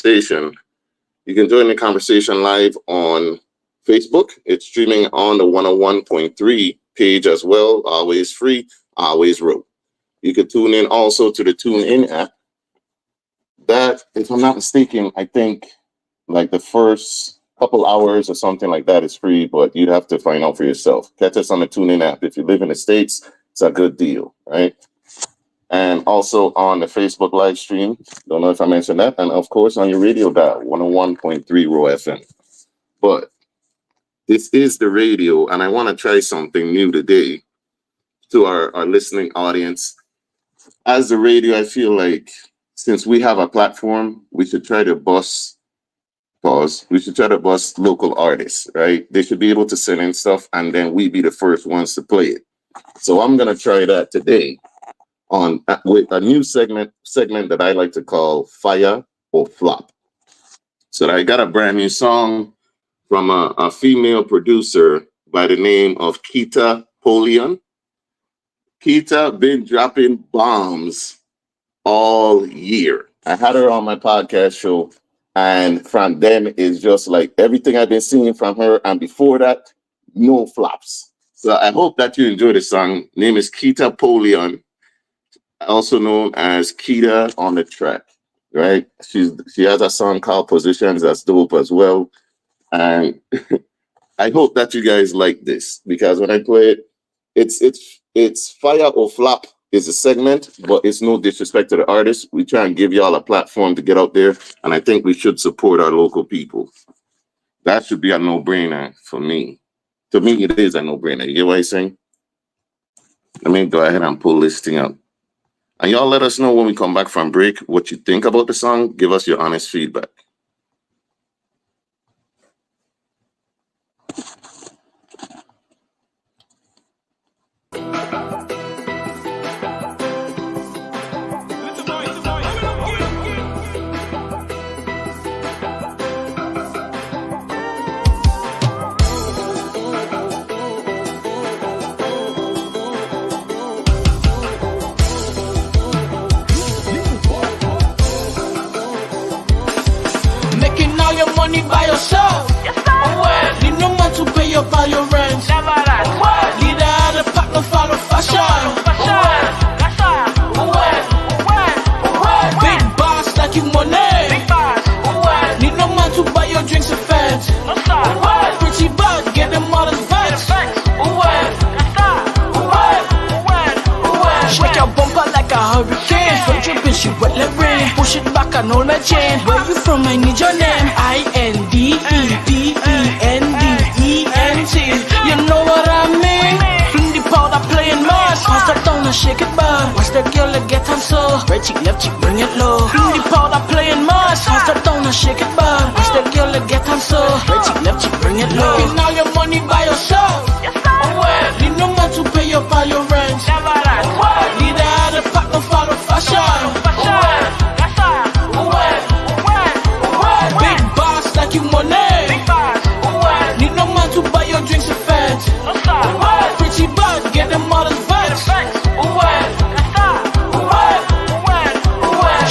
station. You can join the conversation live on Facebook. It's streaming on the 101.3 page as well. Always free, always raw. You can tune in also to the TuneIn app. That, if I'm not mistaken, I think like the first couple hours or something like that is free, but you'd have to find out for yourself. Catch us on the TuneIn app. If you live in the States, it's a good deal, right? And also on the Facebook live stream. Don't know if I mentioned that. And of course on your radio dial, 101.3 Raw FM. But this is the radio, and I want to try something new today to our listening audience. As the radio, I feel like since we have a platform, we should try to bust local artists, right? They should be able to send in stuff, and then we be the first ones to play it. So I'm going to try that today on with a new segment that I like to call Fyah or Flop. So I got a brand new song from a female producer by the name of Kita Polion. Kita been dropping bombs all year. I had her on my podcast show, and from then is just like everything I've been seeing from her, and before that, no flops. So I hope that you enjoy the song. Name is Kita Polion, also known as Kita on the Track, right? She has a song called Positions that's dope as well. And I hope that you guys like this, because when I play it, it's Fyah or Flop is a segment, but it's no disrespect to the artist. We try and give y'all a platform to get out there, and I think we should support our local people. That should be a no-brainer for me. To me, it is a no-brainer. You get what I'm saying? Let me go ahead and pull this thing up. And y'all let us know when we come back from break what you think about the song. Give us your honest feedback. Money by yourself. Yes, well, need no man to pay up all your rent. Never that. Well, leader of the pack, no follow fashion. Well, big boss like you money. Big boss. Well, need no man to buy your drinks and feds. No sir. Well, pretty bad, get them all as vex. Shake your bumper like a hurricane. From dripping, she wet like rain. Push it back and hold my chain. Where you from? I need your name. INDEPENDENT. You know what I mean? Fling the powder playing mass. Pass that down and shake it back. Watch that girl get on so. Right cheek, left cheek, bring it low. Fling the powder playing mass. Pass that down and shake it back. Watch that girl get on so. Right cheek, left cheek, bring it low. Making all your money by yourself. Well, need no man to pay up all your rent. Never that. Well, leader of the pack, no follow fashion. Big boss like you money. Big boss. Need no man to buy your drinks and feds. No sir. Pretty bad, get them all as vex.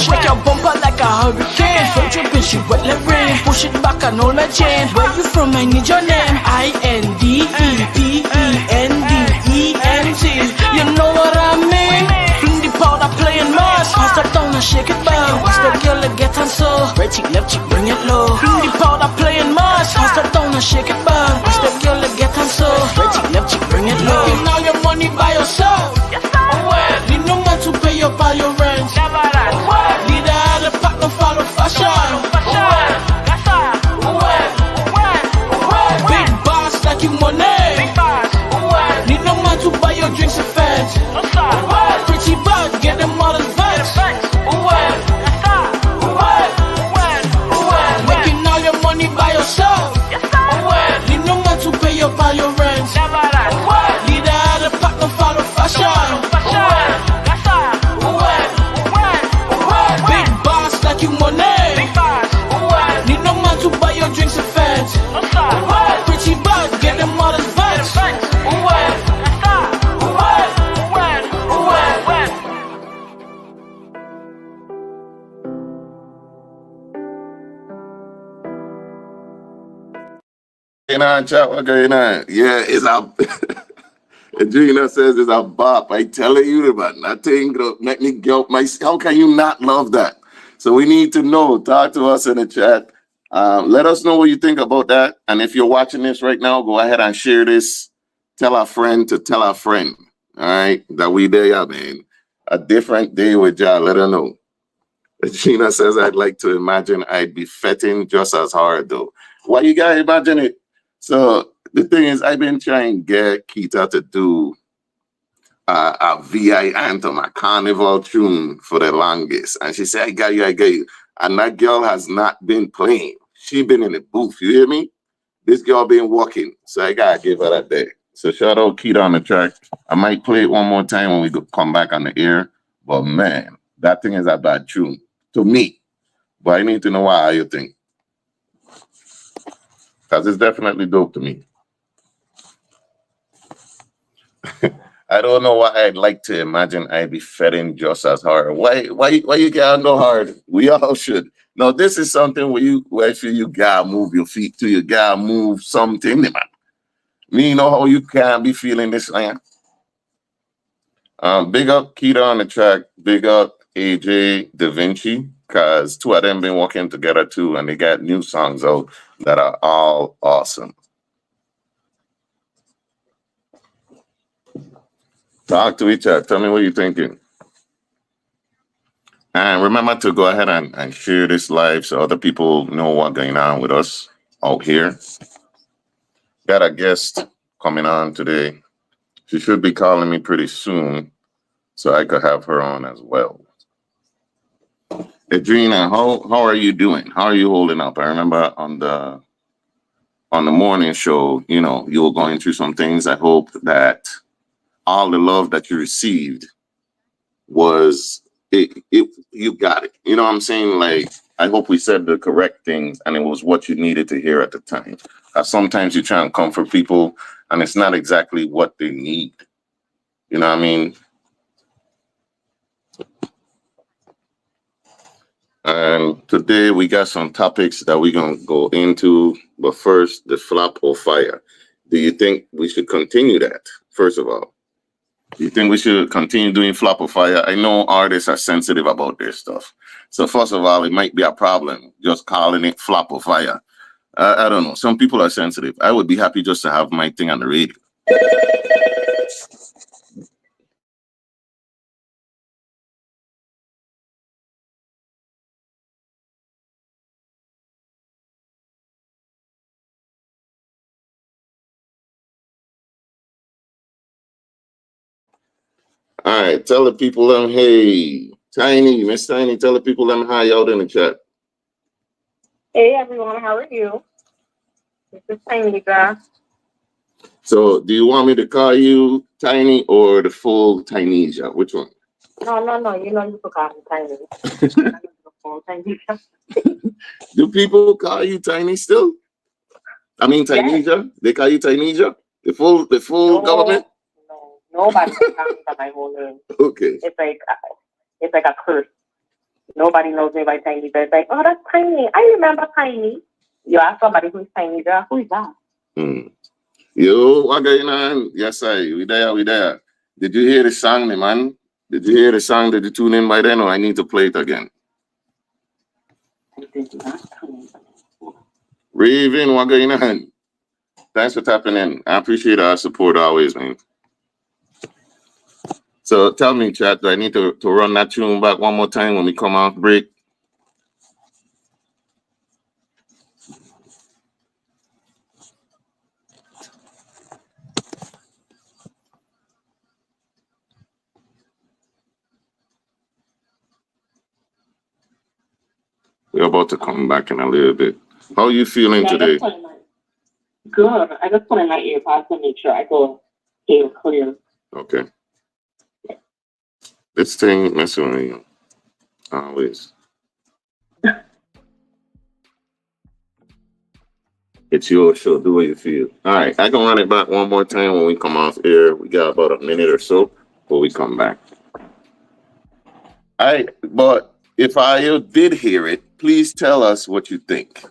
Shake your bumper like a hurricane. From dripping, she wet like rain. Push it back and hold my chain. Where you from? I need your name. INDEPENDENT. You know what I mean? Fling the powder playing mass. Pass that down and shake it back. Watch that girl get on so. Right cheek, left cheek, bring it low. Fling the powder playing mass. Pass that down and shake it back. Watch that girl get on so. Right cheek, left cheek, bring it low. Making all your money by yourself. Well, need no man to pay up all your rent. Never that. Well, leader of the pack, no follow fashion. Big boss on, chat? What going on? Yeah, it's a. Gina says it's a bop. I telling you about nothing. Make me go. How can you not love that? So we need to know. Talk to us in the chat. Let us know what you think about that. And if you're watching this right now, go ahead and share this. Tell a friend to tell a friend. All right, that we there, man. A different day with y'all. Let her know. Gina says, I'd like to imagine I'd be fetting just as hard though. Why you gotta imagine it? So the thing is, I've been trying to get Kita to do a VI anthem, a carnival tune for the longest. And she said, I got you. And that girl has not been playing. She been in the booth, you hear me? This girl been walking. So I gotta give her that day. So shout out Kita on the track. I might play it one more time when we come back on the air. But man, that thing is a bad tune to me. But I need to know why you think. Because it's definitely dope to me. I don't know why I'd like to imagine I'd be fetting just as hard. Why you gotta go hard? We all should. No, this is something where you gotta move your feet to, you gotta move something, man. Me know how you can be feeling this, man. Big up Kita on the track, big up AJ Da Vinci, because two of them been working together too, and they got new songs out that are all awesome. Talk to each other. Tell me what you're thinking. And remember to go ahead and share this live so other people know what's going on with us out here. Got a guest coming on today. She should be calling me pretty soon so I could have her on as well. Adrina, how are you doing? How are you holding up? I remember on the morning show, you were going through some things. I hope that all the love that you received was you got it. You know what I'm saying? Like, I hope we said the correct things and it was what you needed to hear at the time. Sometimes you try and comfort people and it's not exactly what they need. You know what I mean? And today we got some topics that we're going to go into. But first, the flop or fire. Do you think we should continue that, first of all? Do you think we should continue doing flop or fire? I know artists are sensitive about their stuff. So first of all, it might be a problem just calling it flop or fire. I don't know. Some people are sensitive. I would be happy just to have my thing on the radio. All right, tell the people them, hey, Tiny, Miss Tiny, tell the people them hi out in the chat. Hey everyone, how are you? This is Tiny girl. So do you want me to call you Tiny or the full Tinysia? Which one? No, you know you could call me Tiny. The full Tinysia. Do people call you Tiny still? I mean Tinysia? Yes. They call you Tinysia? The full government? No, nobody can call me by my whole name. Okay. It's like a curse. Nobody knows me by Tiny, but it's like, oh, that's Tiny. I remember Tiny. You ask somebody who's Tiny girl, who is that? Yo, what going on? Yes, we there. Did you hear the song, man? Did you hear the song? Did you tune in by then, or I need to play it again? I did not tune in. Raven, what going on? Thanks for tapping in. I appreciate our support always, man. So tell me, chat, do I need to run that tune back one more time when we come off break? We're about to come back in a little bit. How are you feeling today? Good. I just put in my earpods to make sure I go clear. Okay. This thing messing with you. Always. It's your show. Do what you feel. All right. I can run it back one more time when we come off air. We got about a minute or so before we come back. All right. But if I did hear it, please tell us what you think.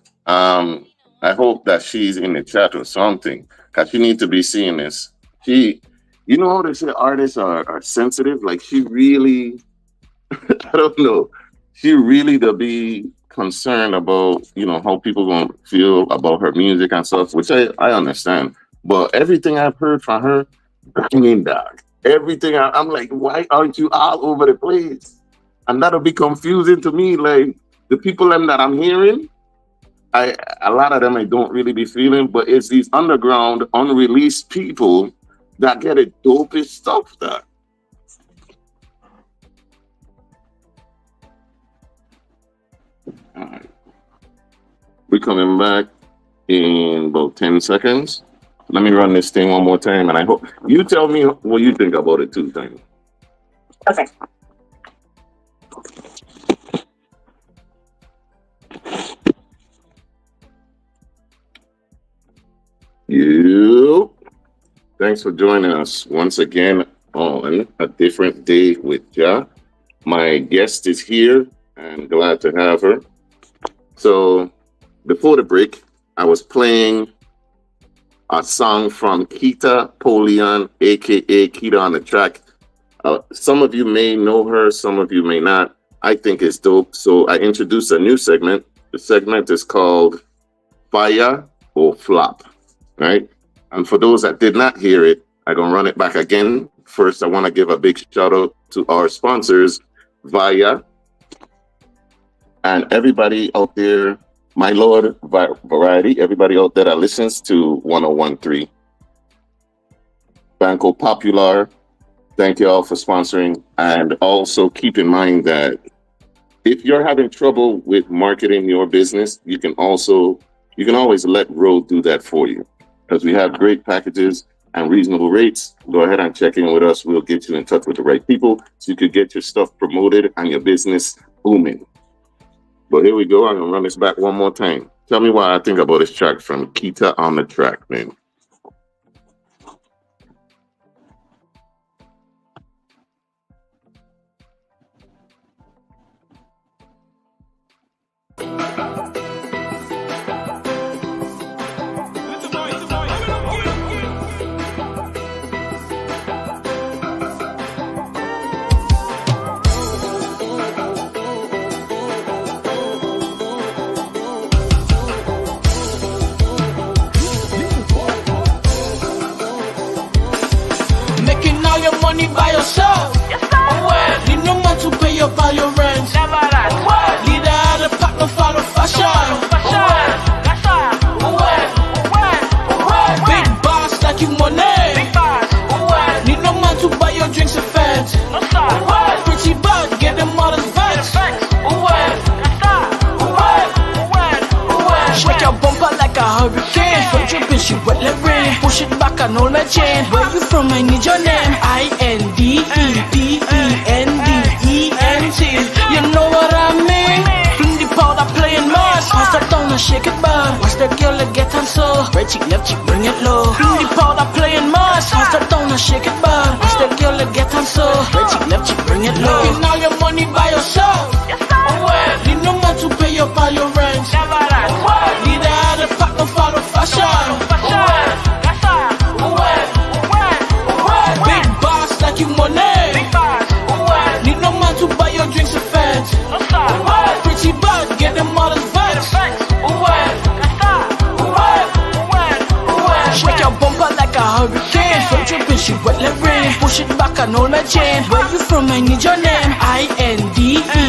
I hope that she's in the chat or something, because she needs to be seeing this. You know how they say artists are sensitive? Like she really, I don't know, she really to be concerned about, how people gonna feel about her music and stuff, which I understand. But everything I've heard from her, banging dog. Everything I'm like, why aren't you all over the place? And that'll be confusing to me. Like the people that I'm hearing, a lot of them I don't really be feeling, but it's these underground, unreleased people that get a dopest stuff that. All right. We're coming back in about 10 seconds. Let me run this thing one more time, and I hope you tell me what you think about it too, Tiny. Okay. You. Thanks for joining us once again on A Different Day with Ja. My guest is here, and glad to have her. So, before the break, I was playing a song from Kita Polion, aka Kita on the Track. Some of you may know her, some of you may not. I think it's dope. So I introduced a new segment. The segment is called Fyah or Flop, right? And for those that did not hear it, I'm going to run it back again. First, I want to give a big shout out to our sponsors, Fyah, and everybody out there, my Lord Variety, everybody out there that listens to 1013. Banco Popular, thank you all for sponsoring. And also keep in mind that if you're having trouble with marketing your business, you can always let Road do that for you. Because we have great packages and reasonable rates. Go ahead and check in with us. We'll get you in touch with the right people so you could get your stuff promoted and your business booming. But here we go. I'm going to run this back one more time. Tell me what I think about this track from Kita on the Track, man. Money by yourself. Yes, well, need no man to pay up all your rent. Never that. Well, need a other partner follow fashion. Big boss like you money. Big boss. Well, need no man to buy your drinks and feds. No sir. Well, pretty bad, get them all as vex. Shake your bumper like a hurricane. From dripping, she wet like rain. Push it back and hold my chain. Where you from? I need your name. INDEPENDENT. You know what I mean? Fling the powder playing mass. Pass that down and shake it back. Watch that girl that get on so. Right cheek, left cheek, bring it low. Fling the powder playing mass. Pass that down and shake it back. Watch that girl that get on so. Right cheek, left cheek, bring it low. Making all your money by yourself. Well, need no man to pay up all your rent. Never that. Need a other partner follow fashion. Big boss like you money. Big boss. Need no man to buy your drinks and feds. Pretty bad, get them all as vex. Shake your bumper like a hurricane. From dripping, she wet like rain. Push it back and hold my chain. Where you from? I need your name. INDEPENDENT.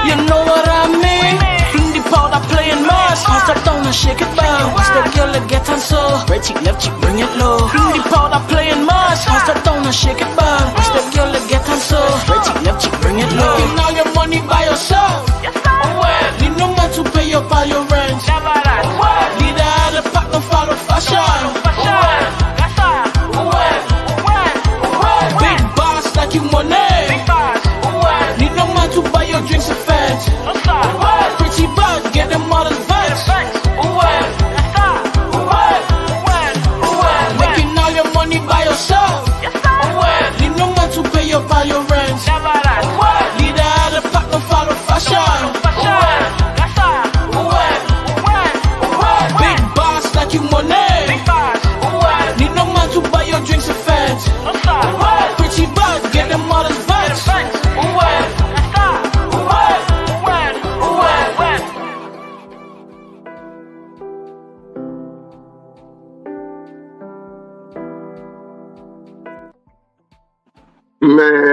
You know what I mean? Fling the powder playing mass. Pass that down and shake it back. Watch that girl that get on so. Right cheek, left cheek, bring it low. Fling the powder playing mass. Pass that down and shake it back. Watch that girl that get on so. Right cheek, left cheek, bring it low. Making all your money by yourself. Well, need no man to pay up all your rent. Need a other partner follow fashion. Big boss like you money. Need no man to buy your drinks and feds. Pretty bad, get them all as vex. Making all your money by yourself. Need no man to pay up all your rent. Need a other partner follow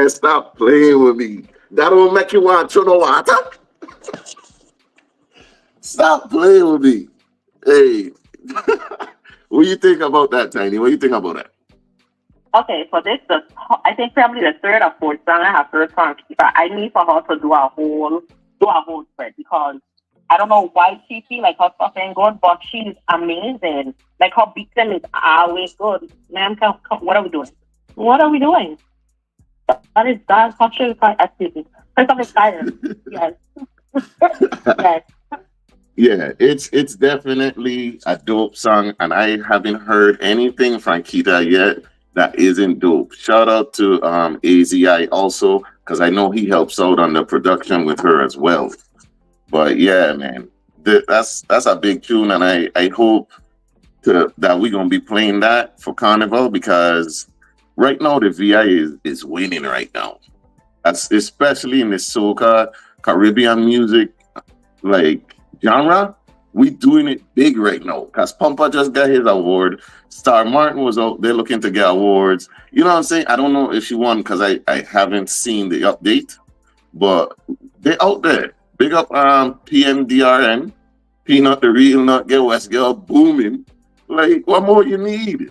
Man, stop playing with me. That don't make you want to know water. Stop playing with me. Hey, what do you think about that, Tiny? What do you think about that? Okay, so this is, I think probably the third or fourth song I have heard from Kifa. I need for her to do a whole spread because I don't know why she feel like her stuff ain't good, but she's amazing. Like her beating is always good. Man, what are we doing? What are we doing? That's actually quite excuse me. I'm excited. Yes. Yes. Yeah, it's definitely a dope song, and I haven't heard anything from Kita yet that isn't dope. Shout out to AZI also, because I know he helps out on the production with her as well. But yeah, man, that's a big tune, and I hope that we're gonna be playing that for Carnival because right now the VI is winning right now. That's especially in the soca Caribbean music like genre. We doing it big right now because Pumper just got his award. Star Martin was out there looking to get awards. You know what I'm saying? I don't know if she won because I haven't seen the update, but they're out there. Big up PNDRN, Peanut the Real Nut, Get West Girl, booming. Like, what more you need?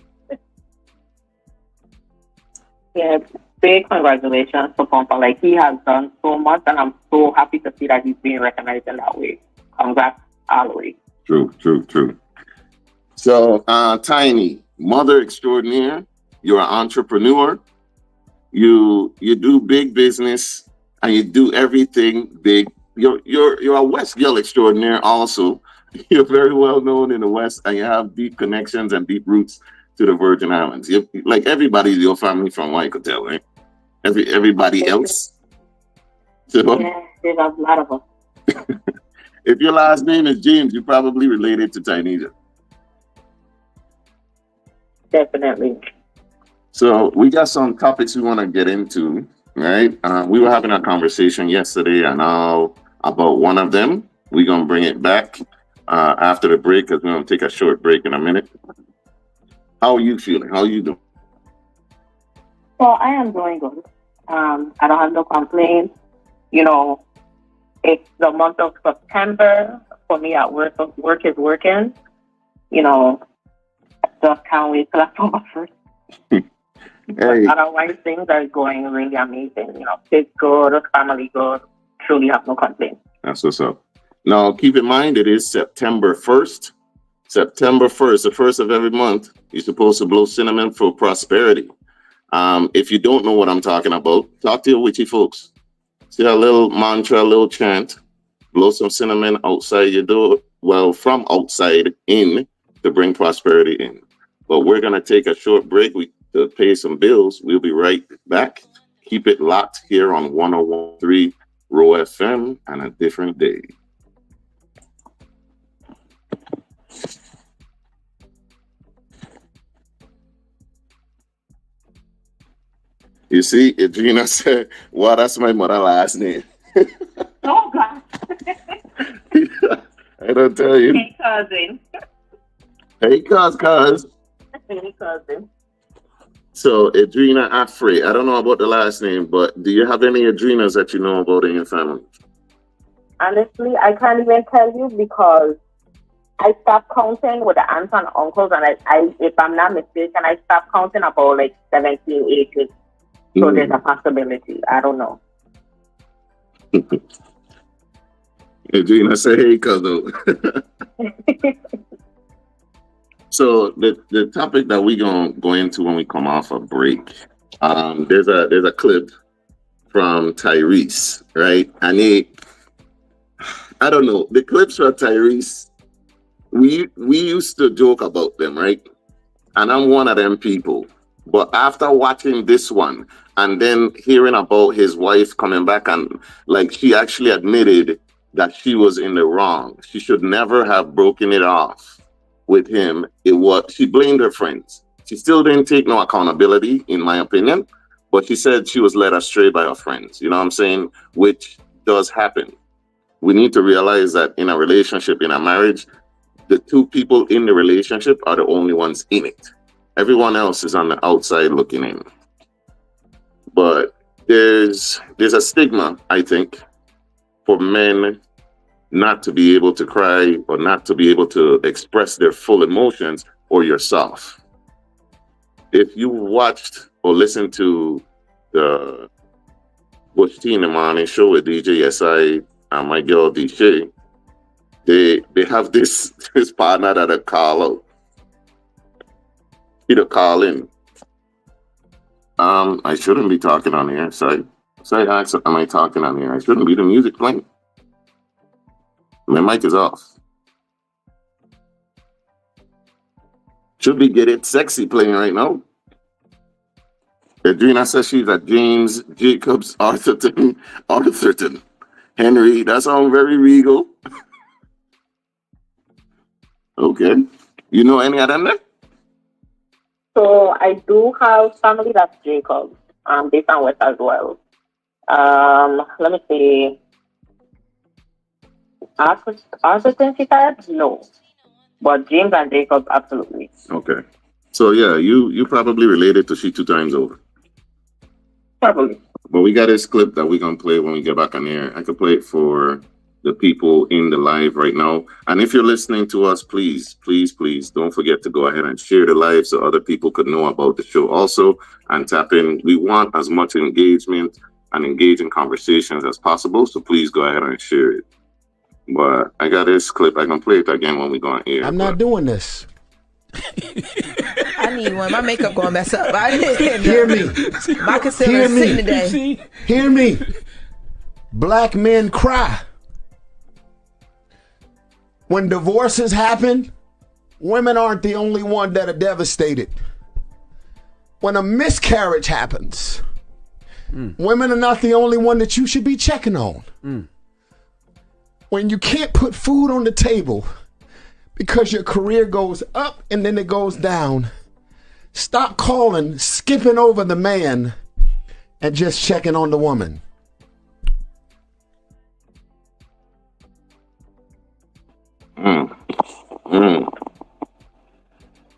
Yeah, big congratulations to Pompa. Like, he has done so much, and I'm so happy to see that he's being recognized in that way. Congrats, all the way. True. So, Tiny, mother extraordinaire, you're an entrepreneur. You do big business, and you do everything big. You're a West girl extraordinaire also. You're very well known in the West, and you have deep connections and deep roots to the Virgin Islands. Like everybody in your family from what I could tell, right? Everybody else. So, yeah, there's a lot of us. If your last name is James, you're probably related to Tynesia. Definitely. So we got some topics we want to get into, right? We were having a conversation yesterday, and now about one of them. We're gonna bring it back after the break because we're gonna take a short break in a minute. How are you feeling? How are you doing? Well, I am doing good. I don't have no complaints. You know, it's the month of September for me at work. Work is working. You know, I just can't wait till October 1st. Hey. Otherwise, things are going really amazing. You know, kids good, family good. Truly have no complaints. That's what's up. Now, keep in mind, it is September 1st. September 1st, the first of every month, you're supposed to blow cinnamon for prosperity. If you don't know what I'm talking about, talk to your witchy folks. See a little mantra, a little chant, blow some cinnamon outside your door, well, from outside in to bring prosperity in. But we're going to take a short break to pay some bills. We'll be right back. Keep it locked here on 101.3 Row FM and a different day. You see, Adrina said, well, that's my mother's last name. Oh, God. I don't tell you. Hey, cousin. Hey, cuz. Hey, cousin. So, Adrina Afre, I don't know about the last name, but do you have any Adrinas that you know about in your family? Honestly, I can't even tell you because I stopped counting with the aunts and uncles, and I if I'm not mistaken, I stopped counting about like 17, 18. So there's a possibility. I don't know. Adrina say, hey, cuz. So the topic that we're gonna go into when we come off a break, there's a clip from Tyrese, right? And I don't know, the clips from Tyrese, we used to joke about them, right? And I'm one of them people. But after watching this one and then hearing about his wife coming back and like she actually admitted that she was in the wrong. She should never have broken it off with him. She blamed her friends. She still didn't take no accountability, in my opinion, but she said she was led astray by her friends. You know what I'm saying? Which does happen. We need to realize that in a relationship, in a marriage, the two people in the relationship are the only ones in it. Everyone else is on the outside looking in. But there's a stigma, I think, for men not to be able to cry or not to be able to express their full emotions or yourself. If you watched or listened to the Bush T in the morning show with DJ SI and my girl DJ, they have this partner that I call out. He'll call in. I shouldn't be talking on here. Say, am I talking on here? I shouldn't be. The music playing. My mic is off. Should be Get It Sexy playing right now. Adrena says she's at James Jacobs Arthurton. Henry, that sounds very regal. Okay. You know any of them there? So I do have family that's Jacobs, based on West as well. Let me see. Arthurton, she said? No. But James and Jacobs, absolutely. Okay. So yeah, you probably related to She Two Times Over. Probably. But we got this clip that we're gonna play when we get back on air. I could play it for the people in the live right now. And if you're listening to us, please don't forget to go ahead and share the live so other people could know about the show also and tap in. We want as much engagement and engaging conversations as possible. So please go ahead and share it. But I got this clip. I can play it again when we go on air. I'm not doing this. I need one. My makeup going mess up. I didn't Hear me. My concealer is sitting today. Hear me. Black men cry. When divorces happen, women aren't the only one that are devastated. When a miscarriage happens, women are not the only one that you should be checking on. When you can't put food on the table because your career goes up and then it goes down, stop calling, skipping over the man, and just checking on the woman.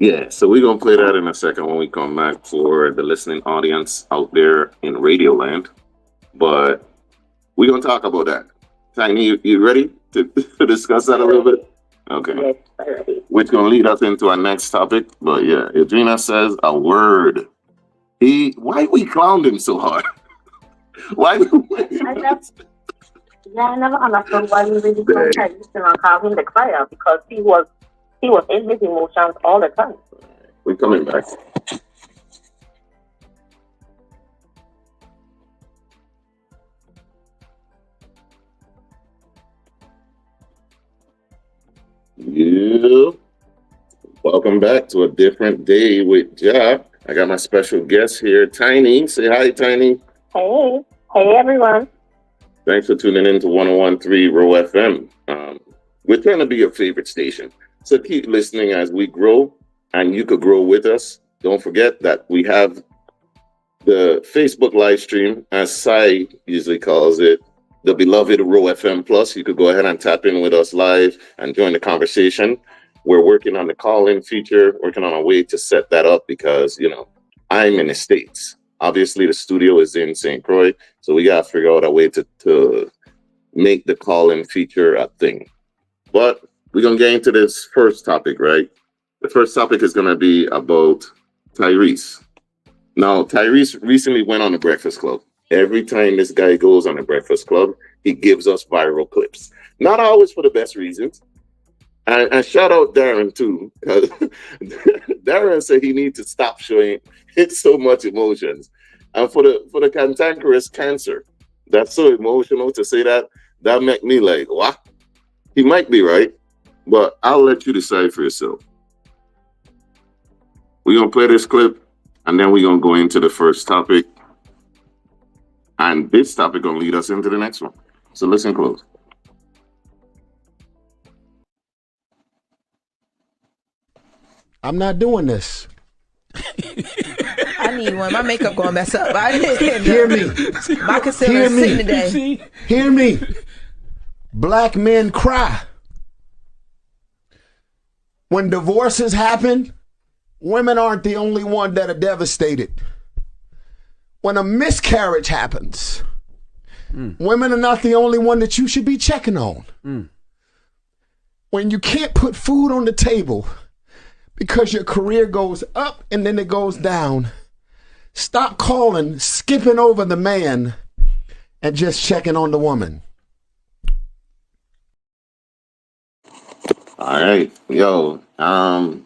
Yeah, so we're going to play that in a second when we come back for the listening audience out there in Radio Land. But we're going to talk about that. Tiny, you ready to discuss that a little bit? Okay. Yes, I'm ready. Which going to lead us into our next topic. But yeah, Adrena says a word. Why we clowned him so hard? Why we I never understood why we really don't try to call him the crier, because he was in his emotions all the time. We're coming back. Yeah. Welcome back to a different day with Ja. I got my special guest here, Tiny. Say hi, Tiny. Hey everyone. Thanks for tuning in to 101.3 Row FM. We're trying to be your favorite station. So keep listening as we grow, and you could grow with us. Don't forget that we have the Facebook live stream, as Sai usually calls it, the beloved Row FM Plus. You could go ahead and tap in with us live and join the conversation. We're working on the call-in feature, working on a way to set that up because, I'm in the States. Obviously, the studio is in St. Croix, so we got to figure out a way to make the call-in feature a thing. But we're going to get into this first topic, right? The first topic is going to be about Tyrese. Now, Tyrese recently went on the Breakfast Club. Every time this guy goes on the Breakfast Club, he gives us viral clips. Not always for the best reasons. And shout out Darren, too. Because Darren said he needs to stop showing so much emotions. And for the cantankerous cancer, that's so emotional to say that make me like, what? He might be right. But I'll let you decide for yourself. We're going to play this clip, and then we're going to go into the first topic. And this topic going to lead us into the next one. So listen close. I'm not doing this. I need one. My makeup going mess up. I didn't Hear me. My concealer is sitting today. Hear me. Black men cry. When divorces happen, women aren't the only one that are devastated. when a miscarriage happens, women are not the only one that you should be checking on. When you can't put food on the table because your career goes up and then it goes down, stop calling, skipping over the man, and just checking on the woman. All right. Yo, I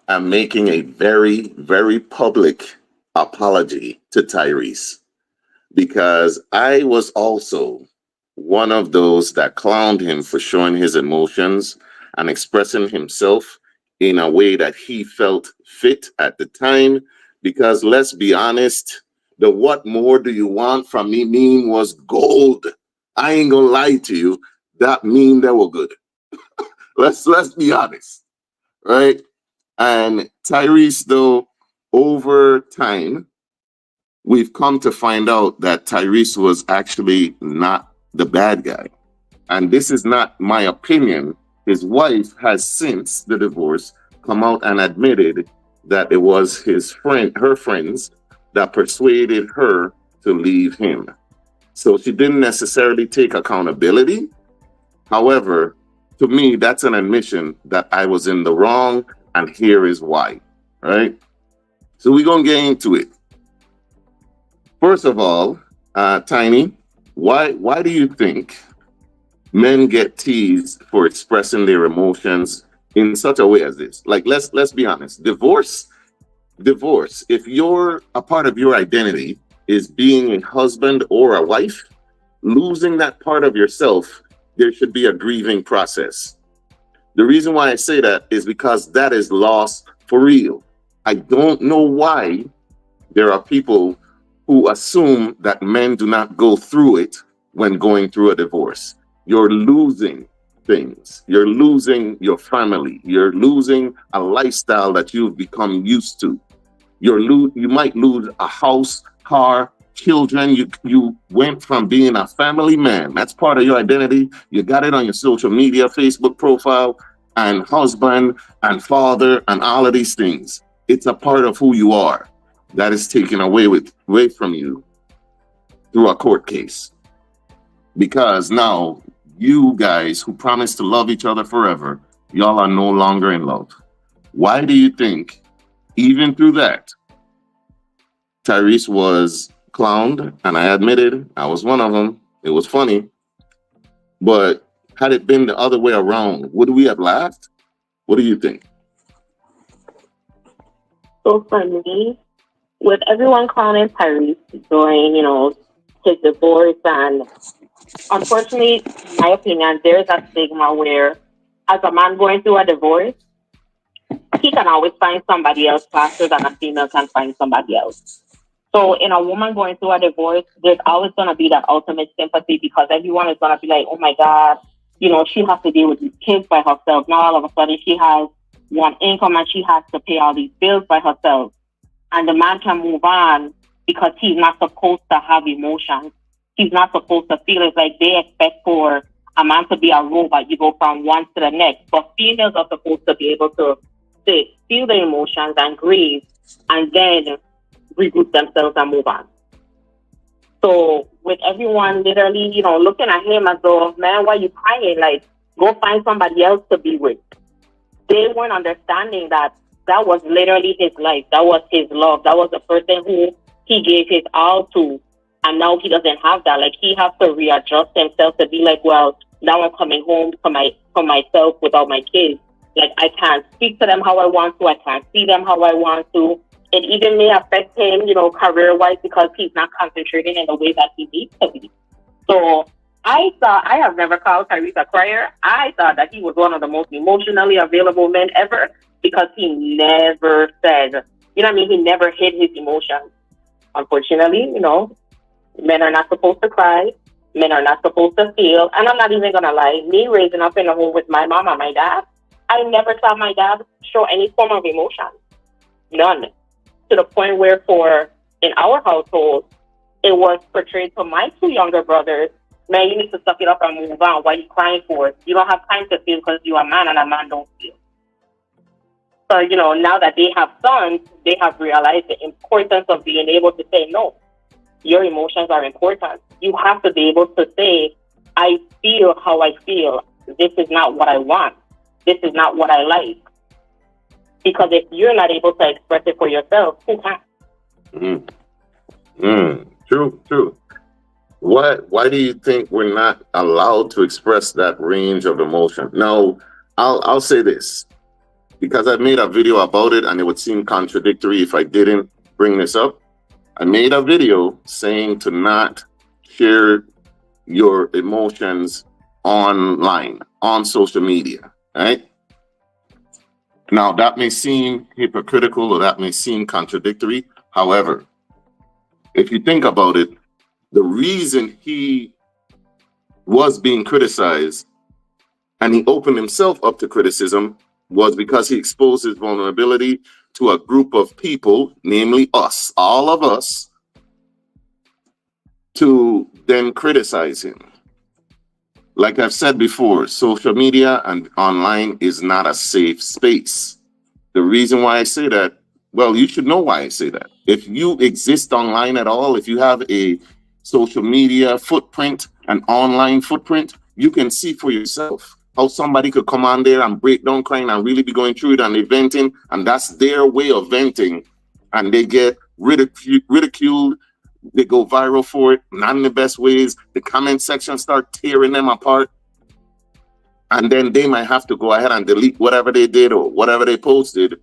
am making a very, very public apology to Tyrese because I was also one of those that clowned him for showing his emotions and expressing himself in a way that he felt fit at the time. Because let's be honest, the "what more do you want from me" meme was gold. I ain't gonna lie to you, that meme, that were good. Let's be honest, right? And Tyrese, though, over time, we've come to find out that Tyrese was actually not the bad guy. And this is not my opinion. His wife has, since the divorce, come out and admitted that it was her friends that persuaded her to leave him. So she didn't necessarily take accountability. However, to me, that's an admission that I was in the wrong, and here is why, right? So we're going to get into it. First of all, Tiny, why do you think men get teased for expressing their emotions in such a way as this? Like, let's be honest. Divorce, if a part of your identity is being a husband or a wife, losing that part of yourself, there should be a grieving process. The reason why I say that is because that is loss for real. I don't know why there are people who assume that men do not go through it when going through a divorce. You're losing things. You're losing your family. You're losing a lifestyle that you've become used to. You might lose a house, car, children. You went from being a family man. That's part of your identity. You got it on your social media, Facebook profile, and husband and father and all of these things. It's a part of who you are. That is taken away from you through a court case. Because now you guys who promised to love each other forever, y'all are no longer in love. Why do you think, even through that, Tyrese was clowned? And I admitted I was one of them. It was funny. But had it been the other way around, would we have laughed? What do you think? So for me, with everyone calling Tyrese during, his divorce, and unfortunately, in my opinion, there's a stigma where, as a man going through a divorce, he can always find somebody else faster than a female can find somebody else. So in a woman going through a divorce, there's always going to be that ultimate sympathy because everyone is going to be like, oh my God, she has to deal with these kids by herself. Now all of a sudden she has one income and she has to pay all these bills by herself. And the man can move on because he's not supposed to have emotions. He's not supposed to feel. It's like they expect for a man to be a robot. You go from one to the next. But females are supposed to be able to feel the emotions and grieve and then regroup themselves and move on. So with everyone literally, looking at him as though, man, why are you crying? Like, go find somebody else to be with. They weren't understanding that was literally his life. That was his love. That was the person who he gave his all to. And now he doesn't have that. Like, he has to readjust himself to be like, well, now I'm coming home for myself without my kids. Like, I can't speak to them how I want to. I can't see them how I want to. It even may affect him, career-wise, because he's not concentrating in the way that he needs to be. So I have never called Tyrese a crier. I thought that he was one of the most emotionally available men ever because he never said, he never hid his emotions. Unfortunately, men are not supposed to cry. Men are not supposed to feel. And I'm not even going to lie. Me raising up in a home with my mom and my dad, I never saw my dad show any form of emotion. None. To the point where in our household, it was portrayed to my two younger brothers, man, you need to suck it up and move on. Why are you crying for? You don't have time to feel because you're a man and a man don't feel. So, now that they have sons, they have realized the importance of being able to say, no, your emotions are important. You have to be able to say, I feel how I feel. This is not what I want. This is not what I like. Because if you're not able to express it for yourself, who can? True. Why do you think we're not allowed to express that range of emotion? Now, I'll say this, because I made a video about it and it would seem contradictory if I didn't bring this up. I made a video saying to not share your emotions online, on social media, right? Now, that may seem hypocritical or that may seem contradictory. However, if you think about it, the reason he was being criticized and he opened himself up to criticism was because he exposed his vulnerability to a group of people, namely us, all of us, to then criticize him. Like I've said before, social media and online is not a safe space. The reason why I say that, well, you should know why I say that. If you exist online at all, if you have a social media footprint, an online footprint, you can see for yourself how somebody could come on there and break down crying and really be going through it and they venting, and that's their way of venting, and they get ridiculed, they go viral for it, not in the best ways. The comment section start tearing them apart, and then they might have to go ahead and delete whatever they did or whatever they posted,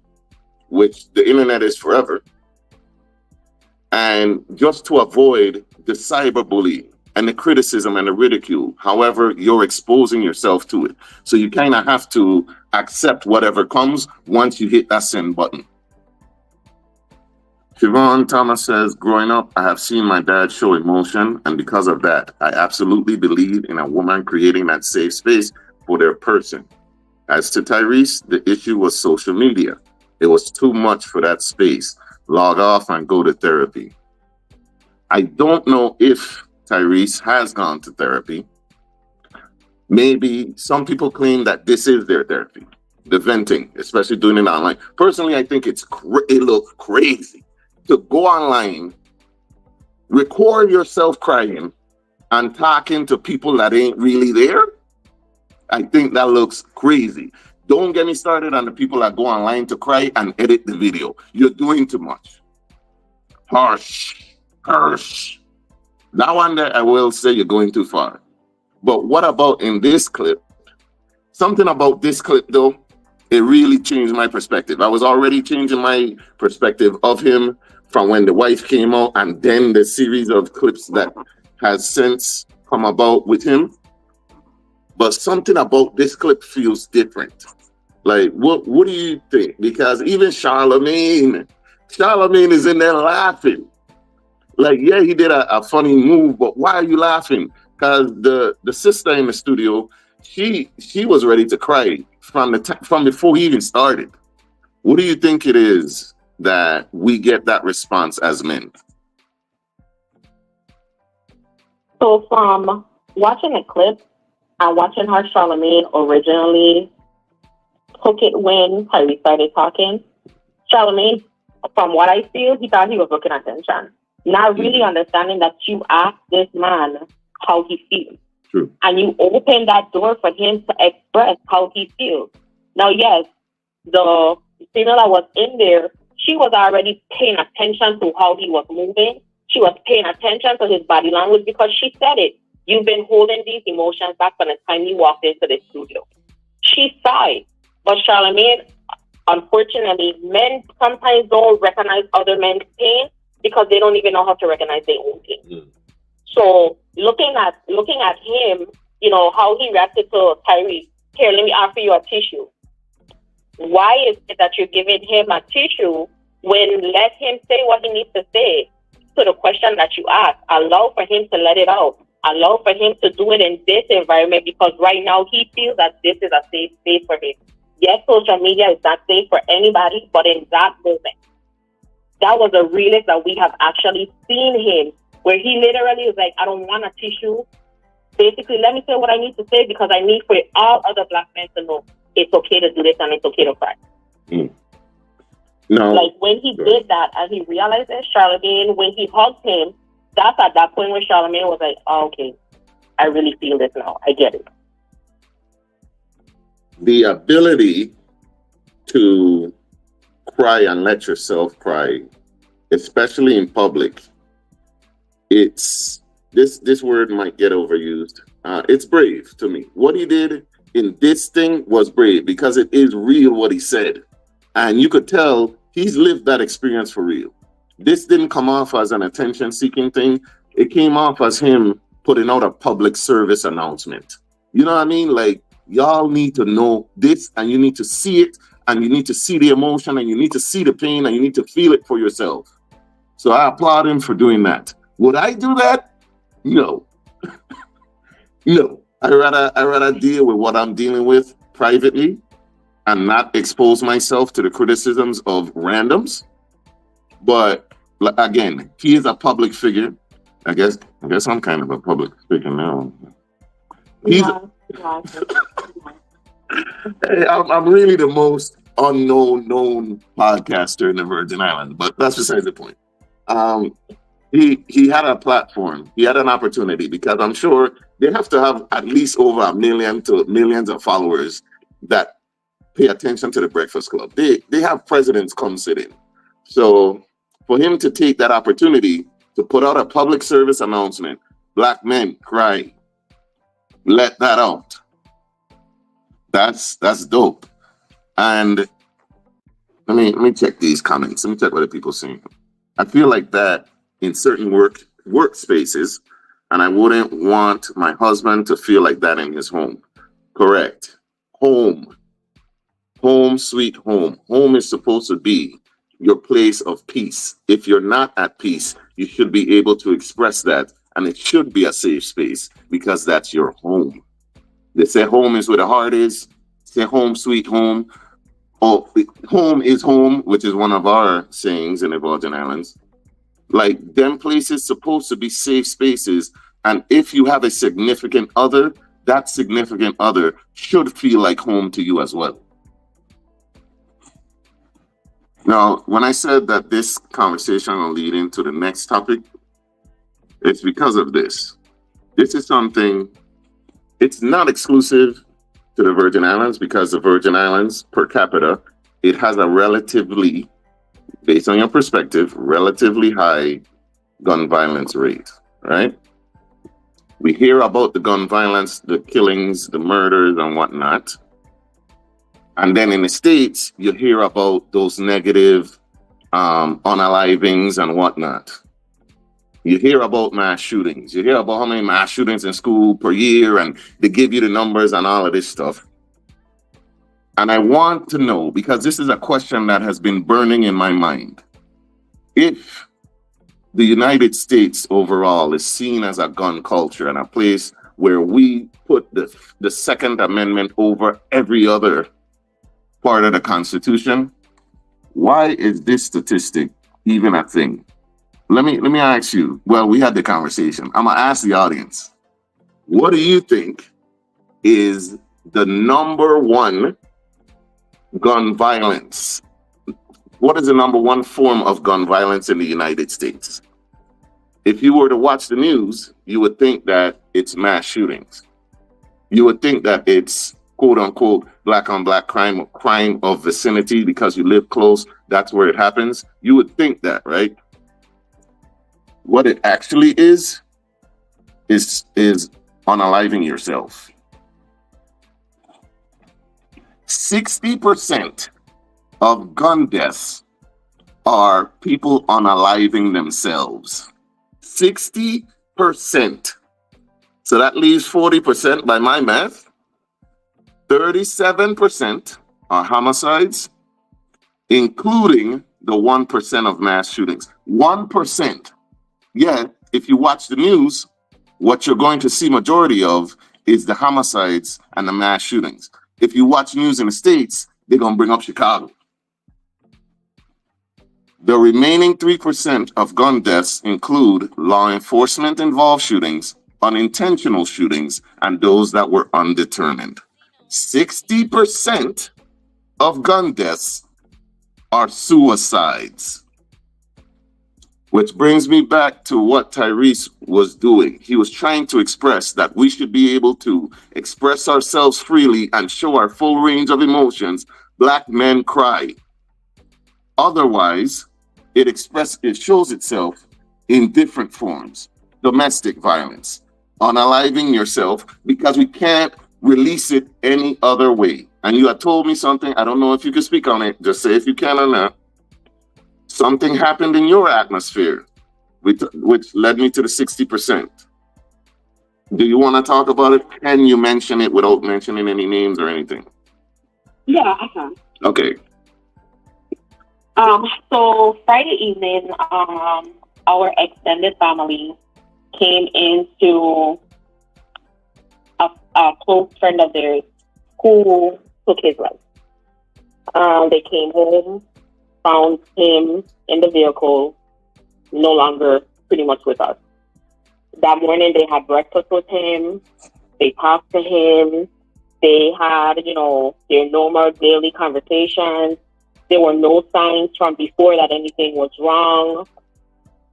which the internet is forever, and just to avoid the cyberbullying and the criticism and the ridicule. However, you're exposing yourself to it. So you kind of have to accept whatever comes once you hit that send button. Siobhan Thomas says, growing up, I have seen my dad show emotion, and because of that, I absolutely believe in a woman creating that safe space for their person. As to Tyrese, the issue was social media. It was too much for that space. Log off and go to therapy. I don't know if Tyrese has gone to therapy. Maybe some people claim that this is their therapy, the venting, especially doing it online. Personally, I think it looks crazy to go online, record yourself crying, and talking to people that ain't really there. I think that looks crazy. Don't get me started on the people that go online to cry and edit the video. You're doing too much. Harsh. That one that I will say you're going too far. But what about in this clip? Something about this clip, though, it really changed my perspective. I was already changing my perspective of him from when the wife came out, and then the series of clips that has since come about with him. But something about this clip feels different. Like, what do you think? Because even Charlamagne is in there laughing. Like, yeah, he did a funny move, but why are you laughing? Because the sister in the studio, she was ready to cry from before he even started. What do you think it is that we get that response as men? So from watching the clip and watching how Charlamagne originally took it when Tyrese started talking, Charlamagne, from what I feel, he thought he was looking at attention. Not really understanding that you asked this man how he feels. True. And you open that door for him to express how he feels. Now, yes, the female that was in there, she was already paying attention to how he was moving. She was paying attention to his body language because she said it. You've been holding these emotions back from the time you walked into the studio. She saw it. But Charlamagne, unfortunately, men sometimes don't recognize other men's pain because they don't even know how to recognize their own pain. Mm. So looking at him, how he reacted to Tyrese, here, let me offer you a tissue. Why is it that you're giving him a tissue when let him say what he needs to say to the question that you asked? Allow for him to let it out. Allow for him to do it in this environment because right now he feels that this is a safe space for him. Yes, social media is not safe for anybody, but in that moment, that was the realest that we have actually seen him, where he literally was like, I don't want a tissue. Basically, let me say what I need to say because I need for all other Black men to know it's okay to do this and it's okay to cry. No. Like when he did that and he realized that Charlemagne, when he hugged him, that's at that point when Charlemagne was like, oh, okay, I really feel this now. I get it. The ability to cry and let yourself cry, especially in public, it's this word might get overused. It's brave to me. What he did in this thing was brave because it is real what he said. And you could tell he's lived that experience for real. This didn't come off as an attention-seeking thing. It came off as him putting out a public service announcement. You know what I mean? Like, y'all need to know this, and you need to see it, and you need to see the emotion, and you need to see the pain, and you need to feel it for yourself. So I applaud him for doing that. Would I do that? No. No. I rather deal with what I'm dealing with privately and not expose myself to the criticisms of randoms. But again, he is a public figure. I guess I'm kind of a public figure now. I'm really the most known podcaster in the Virgin Islands, but that's besides the point. He had a platform, he had an opportunity, because I'm sure they have to have at least over 1 million to millions of followers that pay attention to the Breakfast Club. They have presidents come sit in. So for him to take that opportunity to put out a public service announcement, Black men cry, let that out. That's dope. And let me check these comments. Let me check what the people saying. I feel like that in certain workspaces, and I wouldn't want my husband to feel like that in his home. Correct. Home, sweet home. Home is supposed to be your place of peace. If you're not at peace, you should be able to express that, and it should be a safe space because that's your home. They say home is where the heart is. Say home, sweet home. Oh, home is home, which is one of our sayings in the Virgin Islands. Like, them places supposed to be safe spaces, and if you have a significant other, that significant other should feel like home to you as well. Now, when I said that this conversation will lead into the next topic, it's because of this. This is something, it's not exclusive to the Virgin Islands, because the Virgin Islands per capita, it has a relatively, based on your perspective, relatively high gun violence rate, right? We hear about the gun violence, the killings, the murders and whatnot. And then in the States, you hear about those negative unalivings and whatnot. You hear about mass shootings. You hear about how many mass shootings in school per year, and they give you the numbers and all of this stuff. And I want to know, because this is a question that has been burning in my mind. If the United States overall is seen as a gun culture and a place where we put the Second Amendment over every other part of the Constitution, why is this statistic even a thing? Let me ask you. Well, we had the conversation. I'm gonna ask the audience. What do you think is the number one gun violence? What is the number one form of gun violence in the United States? If you were to watch the news, you would think that it's mass shootings. You would think that it's quote unquote black on black crime of vicinity because you live close. That's where it happens. You would think that, right? What it actually is unaliving yourself. 60% of gun deaths are people unaliving themselves. 60%. So that leaves 40% by my math. 37% are homicides, including the 1% of mass shootings. 1%. Yet, if you watch the news, what you're going to see majority of is the homicides and the mass shootings. If you watch news in the States, they're going to bring up Chicago. The remaining 3% of gun deaths include law enforcement involved shootings, unintentional shootings, and those that were undetermined. 60% of gun deaths are suicides. Which brings me back to what Tyrese was doing. He was trying to express that we should be able to express ourselves freely and show our full range of emotions. Black men cry. Otherwise, it shows itself in different forms. Domestic violence, unaliving yourself, because we can't release it any other way. And you had told me something, I don't know if you can speak on it, just say if you can or not. Something happened in your atmosphere, which led me to the 60%. Do you want to talk about it? Can you mention it without mentioning any names or anything? Yeah, I can. Okay. So Friday evening, our extended family came into a close friend of theirs who took his life. They came home, found him in the vehicle, no longer pretty much with us. That morning they had breakfast with him, they talked to him, they had, their normal daily conversations. There were no signs from before that anything was wrong,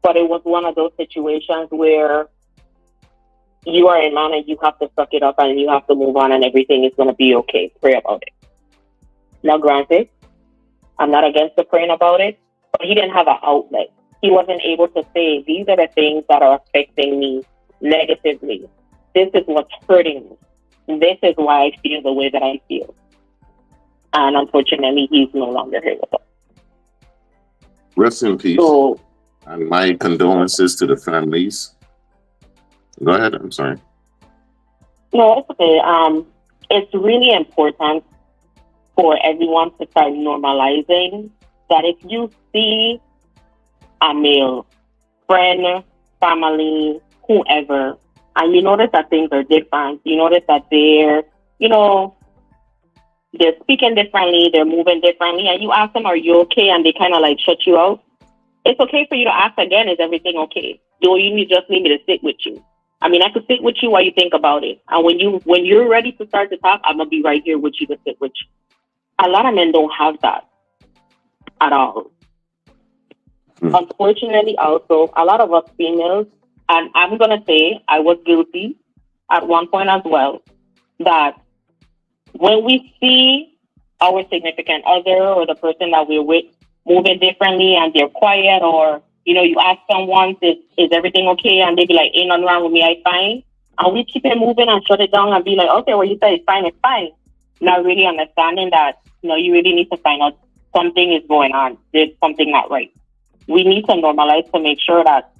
but it was one of those situations where you are a man and you have to suck it up and you have to move on and everything is going to be okay. Pray about it. Now, granted, I'm not against the praying about it, but he didn't have an outlet. He wasn't able to say, these are the things that are affecting me negatively. This is what's hurting me. This is why I feel the way that I feel. And unfortunately, he's no longer here with us. Rest in peace. So, and my condolences to the families. Go ahead, I'm sorry. No, it's okay. It's really important for everyone to start normalizing that if you see a male, friend, family, whoever, and you notice that things are different, you notice that they're speaking differently, they're moving differently, and you ask them, are you okay? And they kind of like shut you out. It's okay for you to ask again, is everything okay? Do you just need me to sit with you? I mean, I could sit with you while you think about it. And when you're ready to start to talk, I'm going to be right here with you to sit with you. A lot of men don't have that at all. Unfortunately, also, a lot of us females, and I'm going to say I was guilty at one point as well, that when we see our significant other or the person that we're with moving differently and they're quiet, or, you ask someone, is everything okay? And they be like, ain't nothing wrong with me, I'm fine. And we keep it moving and shut it down and be like, okay, well, you said it's fine, it's fine. Not really understanding that, you really need to find out something is going on. There's something not right. We need to normalize to make sure that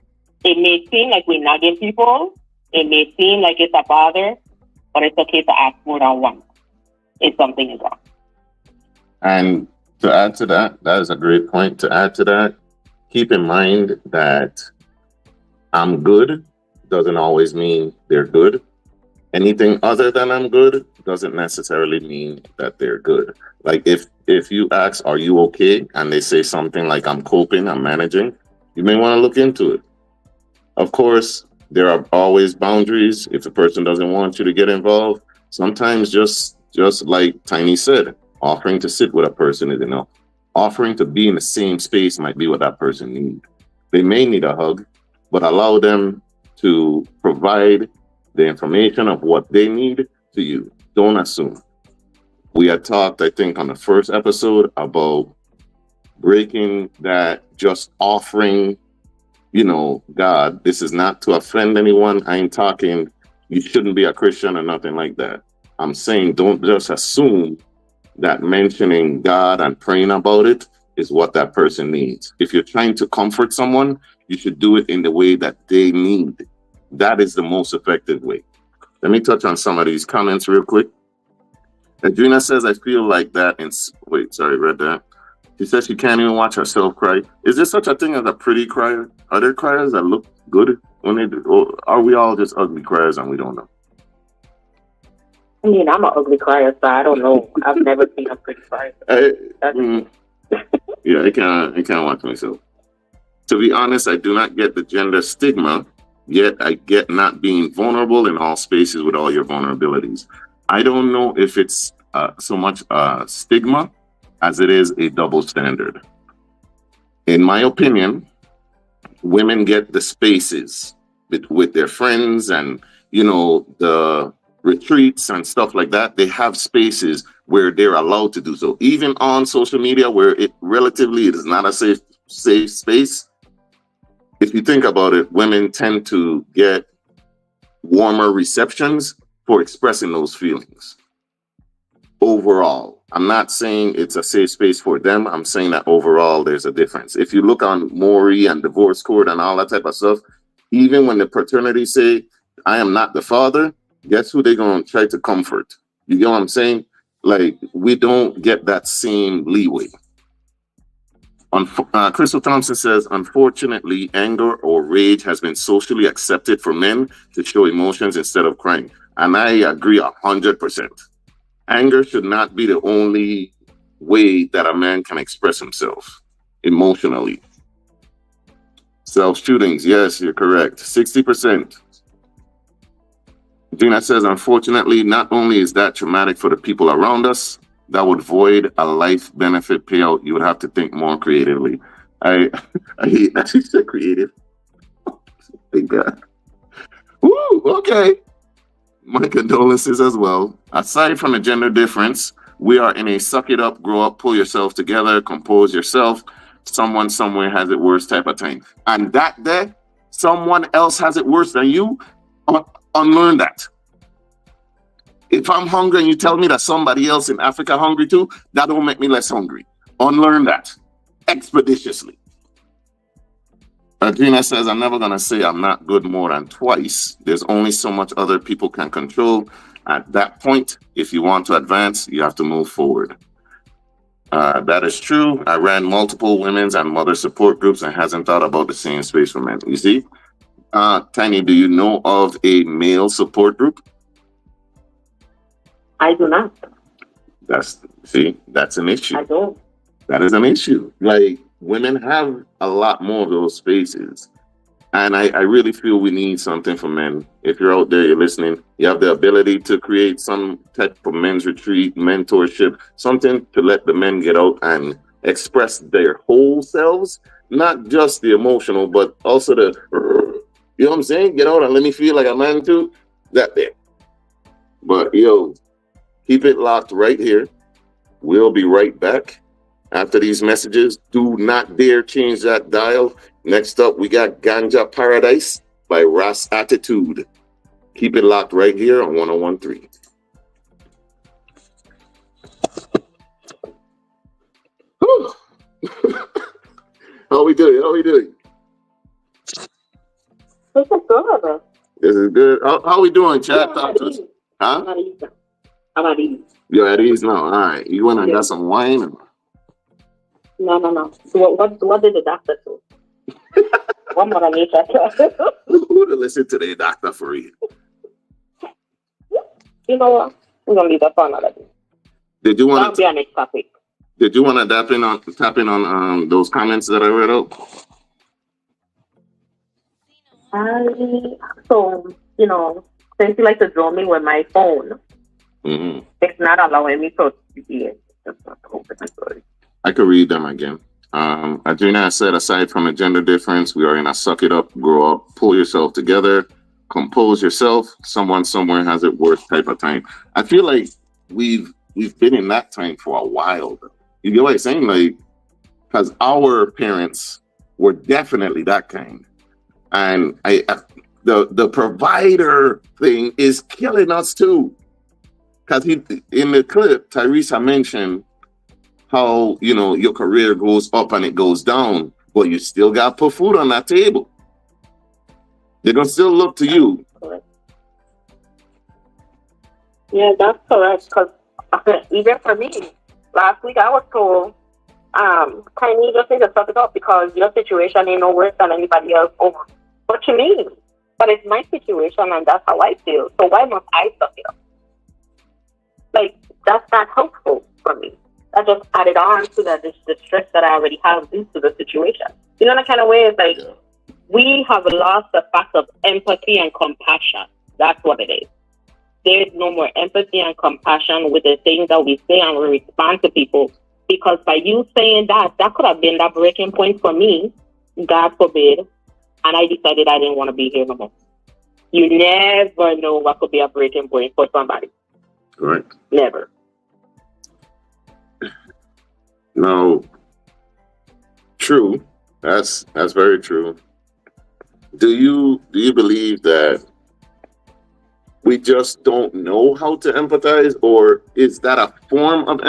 it may seem like we're nagging people. It may seem like it's a bother, but it's okay to ask more than once if something is wrong. And to add to that, that is a great point. To add to that, keep in mind that I'm good doesn't always mean they're good. Anything other than I'm good doesn't necessarily mean that they're good. Like if you ask, are you okay? And they say something like, I'm coping, I'm managing, you may want to look into it. Of course, there are always boundaries. If the person doesn't want you to get involved, sometimes just like Tiny said, offering to sit with a person is enough. Offering to be in the same space might be what that person needs. They may need a hug, but allow them to provide the information of what they need to you. Don't assume. We had talked, I think, on the first episode about breaking that just offering, God, this is not to offend anyone. I ain't talking, you shouldn't be a Christian or nothing like that. I'm saying don't just assume that mentioning God and praying about it is what that person needs. If you're trying to comfort someone, you should do it in the way that they need. That is the most effective way. Let me touch on some of these comments real quick. Adrina says, I feel like that. Read that. She says she can't even watch herself cry. Is there such a thing as a pretty crier? Are there criers that look good when they do? Or are we all just ugly criers and we don't know? I mean, I'm an ugly crier, so I don't know. I've never seen a pretty crier. Yeah, I can't watch myself. To be honest, I do not get the gender stigma, yet I get not being vulnerable in all spaces with all your vulnerabilities. I don't know if it's so much stigma as it is a double standard. In my opinion, women get the spaces with their friends and, the retreats and stuff like that. They have spaces where they're allowed to do so. Even on social media, where it is not a safe space. If you think about it, women tend to get warmer receptions for expressing those feelings. Overall, I'm not saying it's a safe space for them. I'm saying that overall there's a difference. If you look on Maury and divorce court and all that type of stuff, even when the paternity say, I am not the father, guess who they're going to try to comfort? You get what I'm saying? Like, we don't get that same leeway. Crystal Thompson says, unfortunately, anger or rage has been socially accepted for men to show emotions instead of crying. And I agree 100%. Anger should not be the only way that a man can express himself emotionally. Self-shootings, yes, you're correct. 60%. Gina says, unfortunately, not only is that traumatic for the people around us, that would void a life benefit payout. You would have to think more creatively. I hate that she said creative. Thank God. Woo, okay. My condolences as well. Aside from the gender difference, we are in a suck it up, grow up, pull yourself together, compose yourself. Someone somewhere has it worse type of time. And that there, someone else has it worse than you, unlearn that. If I'm hungry and you tell me that somebody else in Africa hungry too, that don't make me less hungry. Unlearn that expeditiously. Adrina says, I'm never going to say I'm not good more than twice. There's only so much other people can control. At that point, if you want to advance, you have to move forward. That is true. I ran multiple women's and mother support groups and hasn't thought about the same space for men. You see? Tiny, do you know of a male support group? I do not. That's an issue. I don't. That is an issue. Like, women have a lot more of those spaces. And I really feel we need something for men. If you're out there, you're listening, you have the ability to create some type of men's retreat, mentorship, something to let the men get out and express their whole selves, not just the emotional, but also the, you know what I'm saying? Get out and let me feel like a man too. That there. But keep it locked right here. We'll be right back after these messages. Do not dare change that dial. Next up, we got Ganja Paradise by Ras Attitude. Keep it locked right here on 101.3. How we doing? This is good. This is good. How we doing, chat? Talk to us. Huh? I'm at ease. You're at ease now. All right. You went and got some wine? No. So what did the doctor do? One more nature. Who to listen to the doctor for you? You know what? We're gonna leave that for another day. Did you want to be our next topic? Did you want to tap in on those comments that I read out? So since you like to draw me with my phone, it's not allowing me to see it. I could read them again. Adrina said, aside from a gender difference, we are in a suck it up, grow up, pull yourself together, compose yourself. Someone somewhere has it worse type of time. I feel like we've been in that time for a while. You get what I'm saying? Like, because our parents were definitely that kind. And the provider thing is killing us too. Because in the clip, Tyrese mentioned how, your career goes up and it goes down, but you still got to put food on that table. They're going to still look to you. Correct. Yeah, that's correct. Because even for me, last week I was told, kind of just need to suck it up because your situation ain't no worse than anybody else. Over. What you mean? But it's my situation and that's how I feel. So why must I suck it up? Like, that's not helpful for me. That just added on to the stress that I already have due to the situation. You know, in a kind of way, it's like, we have lost the fact of empathy and compassion. That's what it is. There's no more empathy and compassion with the things that we say and we respond to people. Because by you saying that could have been that breaking point for me, God forbid, and I decided I didn't want to be here no more. You never know what could be a breaking point for somebody. Right. Never. No. True. That's very true. Do you believe that we just don't know how to empathize, or is that a form of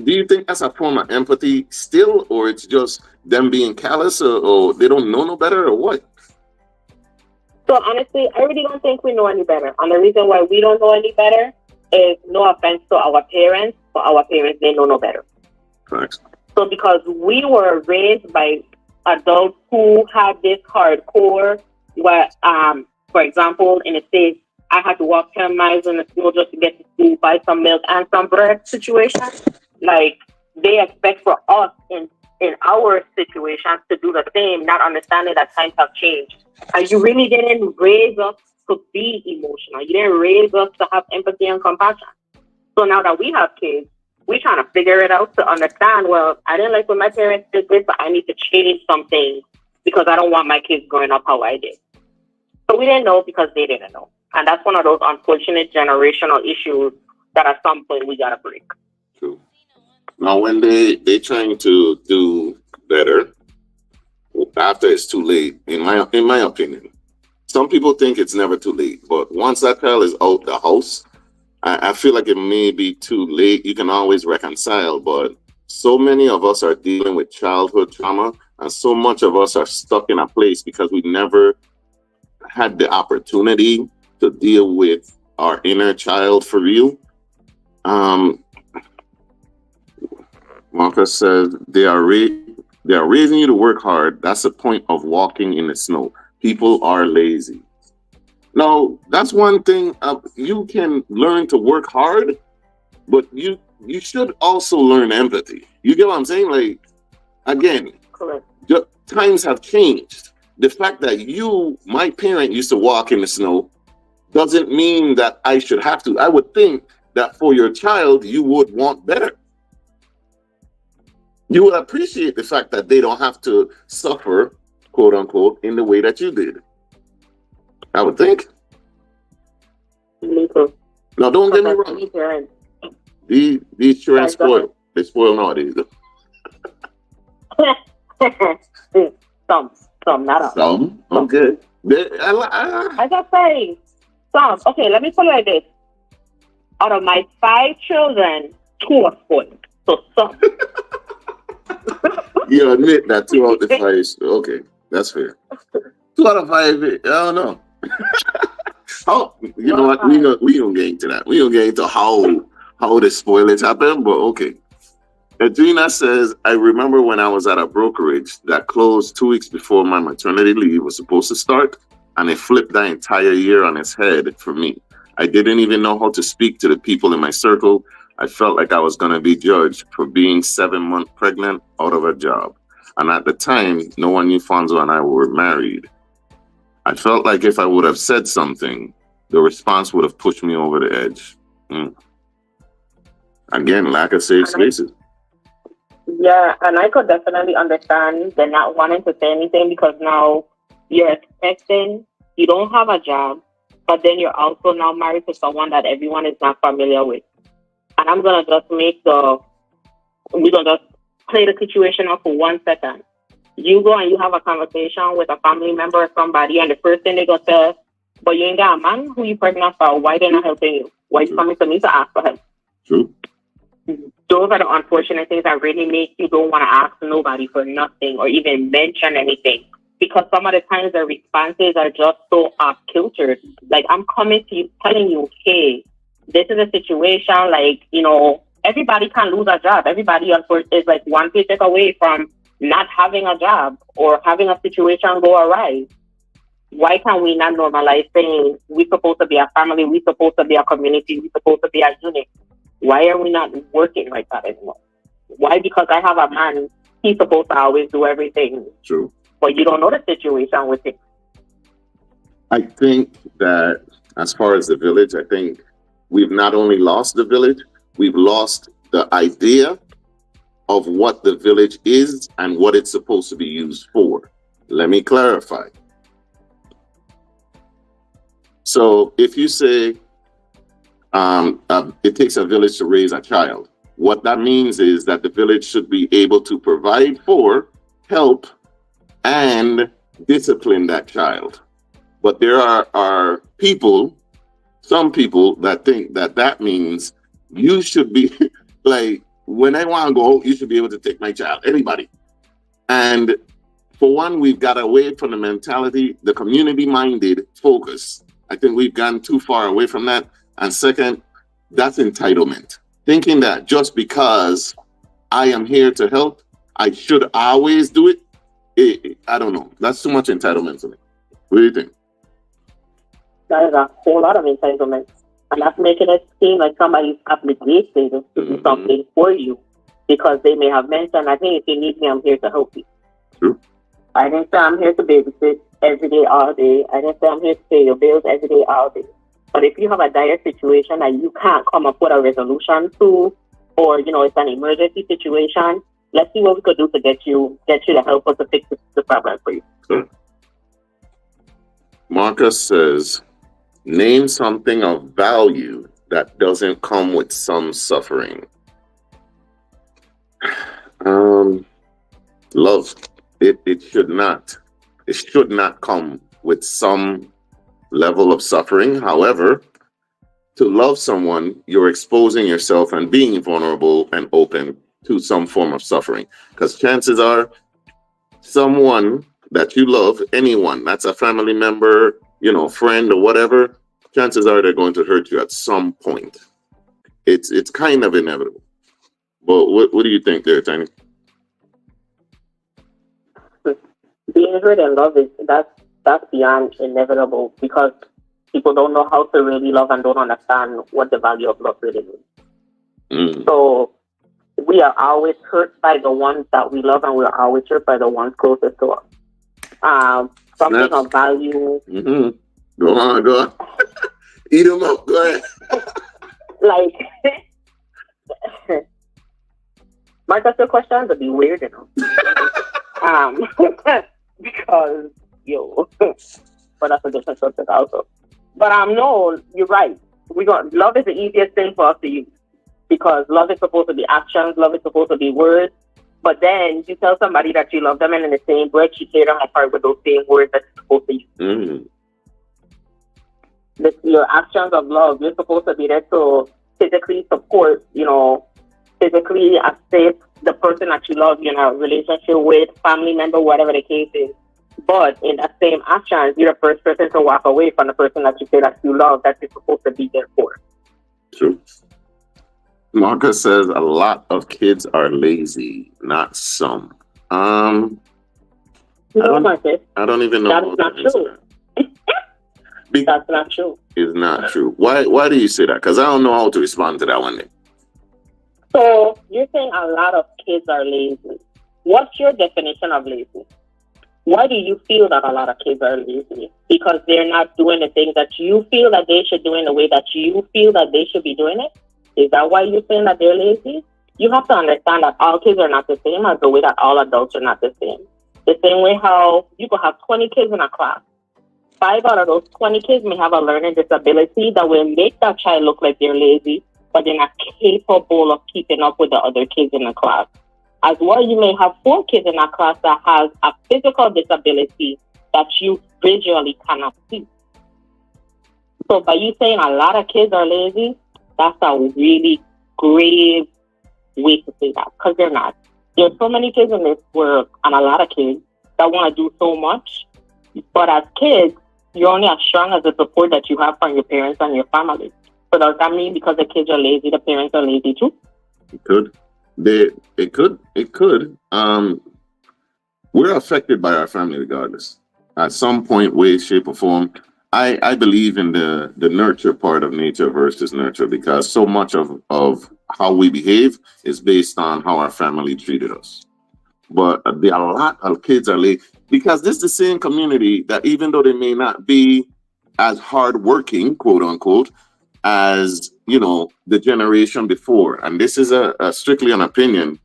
do you think that's a form of empathy still, or it's just them being callous, or they don't know no better, or what? So honestly, I really don't think we know any better. And the reason why we don't know any better is, no offense to our parents, but our parents, they know no better. Thanks. So because we were raised by adults who had this hardcore, where, for example, in the States, I had to walk 10 miles in the snow just to get to school, buy some milk and some bread situation. Like, they expect for us in our situations to do the same, not understanding that times have changed. And you really didn't raise us to be emotional. You didn't raise us to have empathy and compassion. So now that we have kids, we're trying to figure it out to understand, well, I didn't like when my parents did this, but I need to change something because I don't want my kids growing up how I did. So we didn't know because they didn't know. And that's one of those unfortunate generational issues that at some point we got to break. True. Now, when they trying to do better, after it's too late, in my opinion, some people think it's never too late. But once that child is out the house, I feel like it may be too late. You can always reconcile, but so many of us are dealing with childhood trauma, and so much of us are stuck in a place because we never had the opportunity to deal with our inner child for real. Marcus says they are raising you to work hard. That's the point of walking in the snow. People are lazy. No, that's one thing. You can learn to work hard, but you should also learn empathy. You get what I'm saying? Like, again, correct. Times have changed. The fact that my parent used to walk in the snow doesn't mean that I should have to. I would think that for your child, you would want better. You would appreciate the fact that they don't have to suffer, quote unquote, in the way that you did. I would think. Me too. Now, don't get me wrong. These children spoil. They spoil nowadays. Some, not all. Some? Okay. I just say, some. Okay, let me put it like this. Out of my 5 children, 2 are spoiled. So some. You admit that 2 out of the 5. Okay, that's fair. 2 out of 5. I don't know. Oh, you know what? We don't get into that. We don't get into how the spoilage happened, but okay. Adrina says, I remember when I was at a brokerage that closed 2 weeks before my maternity leave was supposed to start, and it flipped that entire year on its head for me. I didn't even know how to speak to the people in my circle. I felt like I was going to be judged for being 7 months pregnant out of a job. And at the time, no one knew Fonzo and I were married. I felt like if I would have said something, the response would have pushed me over the edge. Again, lack of safe spaces. Yeah, and I could definitely understand the not wanting to say anything because now you're expecting, you don't have a job, but then you're also now married to someone that everyone is not familiar with. And I'm going to just we're going to just play the situation out for 1 second. You go and you have a conversation with a family member or somebody, and the first thing they go say, but you ain't got a man who you pregnant for. Why they're not helping you? Why you coming to me to ask for help? True. Those are the unfortunate things that really make you don't want to ask nobody for nothing or even mention anything. Because some of the times the responses are just so off-kiltered. Like, I'm coming to you, telling you, hey, this is a situation, like, everybody can lose a job. Everybody is like one paycheck away from not having a job or having a situation go awry. Why can we not normalize saying we're supposed to be a family, we're supposed to be a community, we're supposed to be a unit? Why are we not working like that anymore? Why? Because I have a man, he's supposed to always do everything. True. But you don't know the situation with him. I think that as far as the village, I think we've not only lost the village, we've lost the idea of what the village is and what it's supposed to be used for. Let me clarify. So if you say it takes a village to raise a child, what that means is that the village should be able to provide for, help, and discipline that child. But there are people, some people that think that that means you should be like, when I want to go, you should be able to take my child, anybody. And for one, we've got away from the mentality, the community-minded focus. I think we've gone too far away from that. And second, that's entitlement. Thinking that just because I am here to help, I should always do it. I don't know. That's too much entitlement for me. What do you think? That is a whole lot of entitlement. And that's making it seem like somebody's obligated to do something for you because they may have mentioned, I think if you need me, I'm here to help you. True. I didn't say I'm here to babysit every day, all day. I didn't say I'm here to pay your bills every day, all day. But if you have a dire situation that you can't come up with a resolution to, or, you know, it's an emergency situation, let's see what we could do to get you the help us to fix the problem for you. Sure. Marcus says, name something of value that doesn't come with some suffering. Love. It should not. It should not come with some level of suffering. However, to love someone, you're exposing yourself and being vulnerable and open to some form of suffering. Because chances are, someone that you love, anyone, that's a family member, you know, friend or whatever, chances are they're going to hurt you at some point. It's kind of inevitable. But what do you think there, Tiny? Being hurt and love that's beyond inevitable because people don't know how to really love and don't understand what the value of love really means. So we are always hurt by the ones that we love and we are always hurt by the ones closest to us. Something of value. Go on. Eat them up, go ahead. Like, Marcus, your questions would be weird, you know. Because, but that's a different subject also. But no, you're right. Love is the easiest thing for us to use because love is supposed to be actions, love is supposed to be words. But then you tell somebody that you love them, and in the same breath, you tear them apart with those same words that you're supposed to use. Your actions of love, you're supposed to be there to physically support, physically assist the person that you love, a relationship with, family member, whatever the case is. But in that same action, you're the first person to walk away from the person that you say that you love, that you're supposed to be there for. True. Marcus says a lot of kids are lazy, not some. I don't even know. That's not true. That's not true. It's not true. Why do you say that? Because I don't know how to respond to that one day. So you're saying a lot of kids are lazy. What's your definition of lazy? Why do you feel that a lot of kids are lazy? Because they're not doing the things that you feel that they should do in the way that you feel that they should be doing it? Is that why you're saying that they're lazy? You have to understand that all kids are not the same as the way that all adults are not the same. The same way how you could have 20 kids in a class. 5 out of those 20 kids may have a learning disability that will make that child look like they're lazy, but they're not capable of keeping up with the other kids in the class. As well, you may have 4 kids in a class that has a physical disability that you visually cannot see. So by you saying a lot of kids are lazy, that's a really grave way to say that, because they're not. There's so many kids in this world, and a lot of kids that want to do so much, but as kids, you're only as strong as the support that you have from your parents and your family. So does that mean because the kids are lazy, the parents are lazy too? It could. It could. We're affected by our family regardless. At some point, way, shape, or form. I believe in the nurture part of nature versus nurture, because so much of how we behave is based on how our family treated us. But a lot of kids are late because this is the same community that, even though they may not be as hardworking, quote unquote, as the generation before, and this is a strictly an opinion,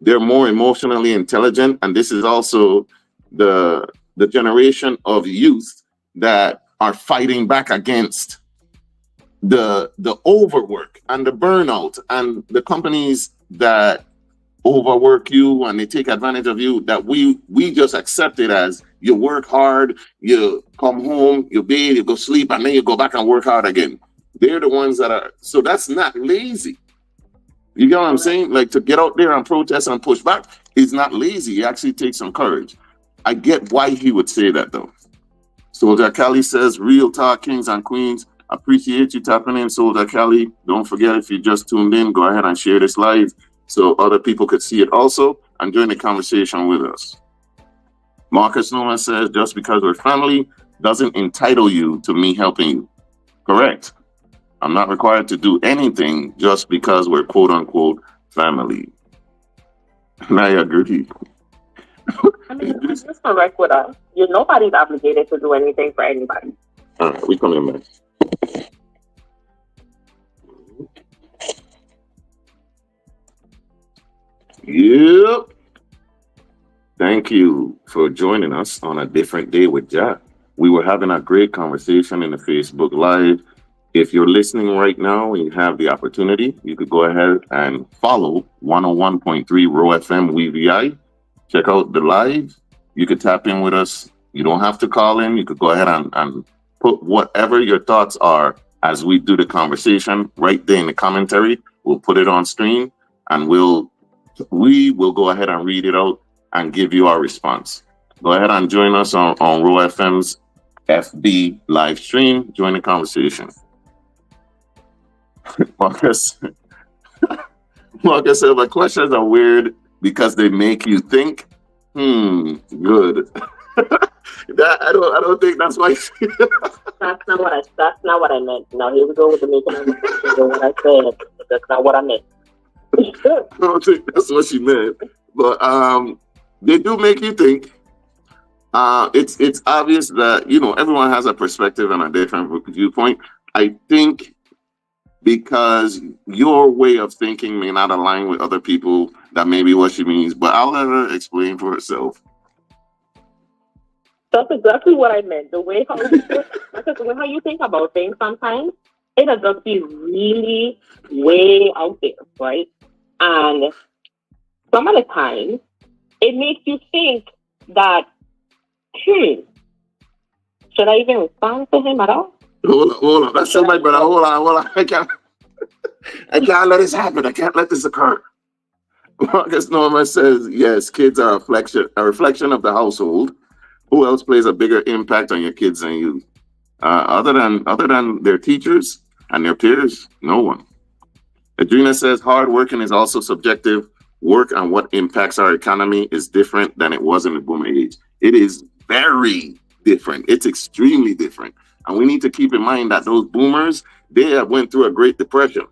they're more emotionally intelligent, and this is also the generation of youth that are fighting back against the overwork and the burnout and the companies that overwork you and they take advantage of you, that we just accept it as you work hard, you come home, you bathe, you go sleep, and then you go back and work hard again. They're the ones that are, so that's not lazy. You get what I'm saying? Like, to get out there and protest and push back is not lazy. It actually takes some courage. I get why he would say that though. Soldier Cali says, real talk, kings and queens. Appreciate you tapping in, Soldier Cali. Don't forget, if you just tuned in, go ahead and share this live so other people could see it also and join the conversation with us. Marcus Newman says, just because we're family doesn't entitle you to me helping you. Correct. I'm not required to do anything just because we're quote unquote family. And I agree. I mean, it's just correct with us. Nobody's obligated to do anything for anybody. All right, we coming back. Yep. Thank you for joining us on a different day with Jack. We were having a great conversation in the Facebook Live. If you're listening right now and you have the opportunity, you could go ahead and follow 101.3 Row FM WVI. Check out the live. You could tap in with us. You don't have to call in. You could go ahead and put whatever your thoughts are as we do the conversation right there in the commentary. We'll put it on screen and we will go ahead and read it out and give you our response. Go ahead and join us on Row FM's FB live stream. Join the conversation. Marcus said, my questions are weird because they make you think. Good. I don't think that's why. That's not what I meant. Now here we go with the making of what I said. That's not what I meant. I don't think that's what she meant. But they do make you think. It's obvious that, everyone has a perspective and a different viewpoint. I think because your way of thinking may not align with other people, that may be what she means. But I'll let her explain for herself. That's exactly what I meant. The way how you think about things sometimes, it'll just be really way out there, right? And some of the times, it makes you think that, should I even respond to him at all? Hold on. That's somebody, but hold on. I can't let this happen. I can't let this occur. Marcus Norman says, yes, kids are a reflection of the household. Who else plays a bigger impact on your kids than you? Other than their teachers and their peers, no one. Adrena says, hard working is also subjective. Work and what impacts our economy is different than it was in the boom age. It is very different. It's extremely different. And we need to keep in mind that those boomers, they have went through a Great Depression.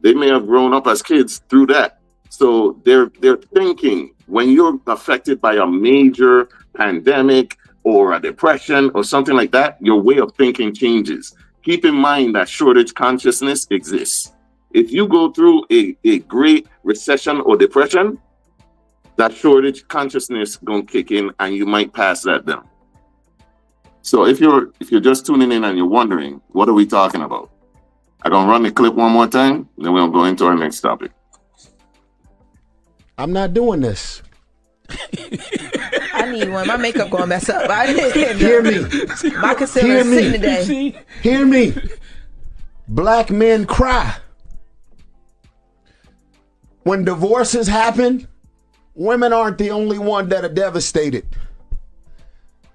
They may have grown up as kids through that. So they're thinking, when you're affected by a major pandemic or a depression or something like that, your way of thinking changes. Keep in mind that shortage consciousness exists. If you go through a great recession or depression, that shortage consciousness gonna kick in and you might pass that down. So if you're just tuning in and you're wondering, what are we talking about? I'm gonna run the clip one more time, then we'll go into our next topic. I'm not doing this. I need one. My makeup going mess up. Hear me. My concealer is sitting today. Hear me. Black men cry. When divorces happen, women aren't the only one that are devastated.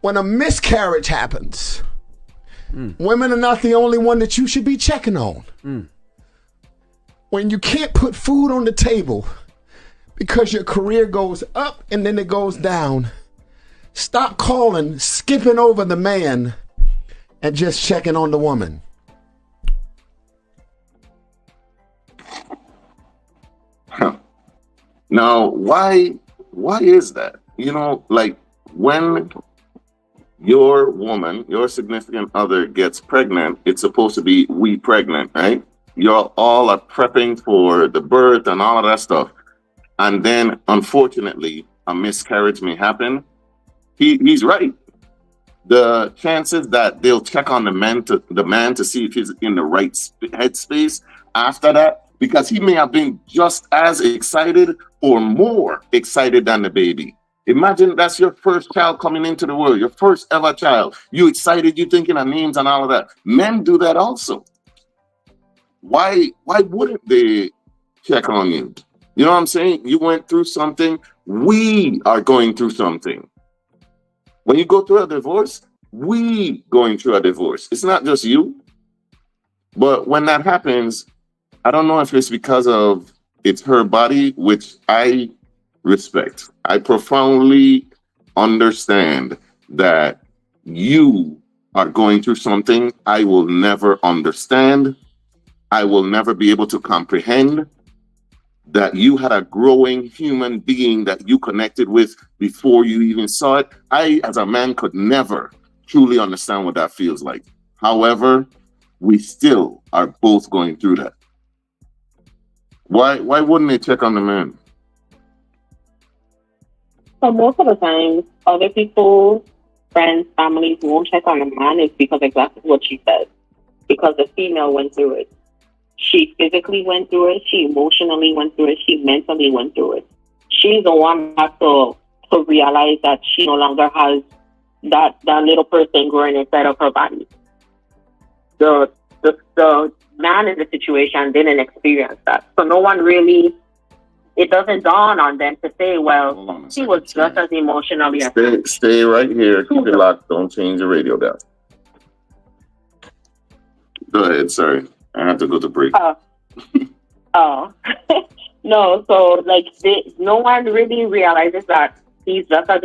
When a miscarriage happens, women are not the only one that you should be checking on. When you can't put food on the table because your career goes up and then it goes down, stop calling, skipping over the man, and just checking on the woman. Now, why is that? Like, when your woman, your significant other gets pregnant, it's supposed to be we pregnant, right? You're all are prepping for the birth and all of that stuff. and then unfortunately a miscarriage may happen, he's right. The chances that they'll check on the man to see if he's in the right headspace after that, because he may have been just as excited or more excited than the baby. Imagine that's your first child coming into the world, your first ever child. You excited, you thinking of names and all of that. Men do that also. Why wouldn't they check on you? You know what I'm saying? You went through something. We are going through something. When you go through a divorce, we going through a divorce. It's not just you. But when that happens, I don't know if it's because of it's her body, which I respect. I profoundly understand that you are going through something I will never understand. I will never be able to comprehend. That you had a growing human being that you connected with before you even saw it. I, as a man, could never truly understand what that feels like. However, we still are both going through that. Why wouldn't they check on the man? So most of the time, other people, friends, families won't check on a man is because exactly what she said. Because the female went through it. She physically went through it. She emotionally went through it. She mentally went through it. She's the one that to realize that she no longer has that little person growing inside of her body. The man in the situation didn't experience that. So no one really, it doesn't dawn on them to say, well, she was just as emotionally affected. Stay right here. Keep it locked. Don't change the radio down. Go ahead. Sorry. I have to go to break. No, so like no one really realizes that he's just as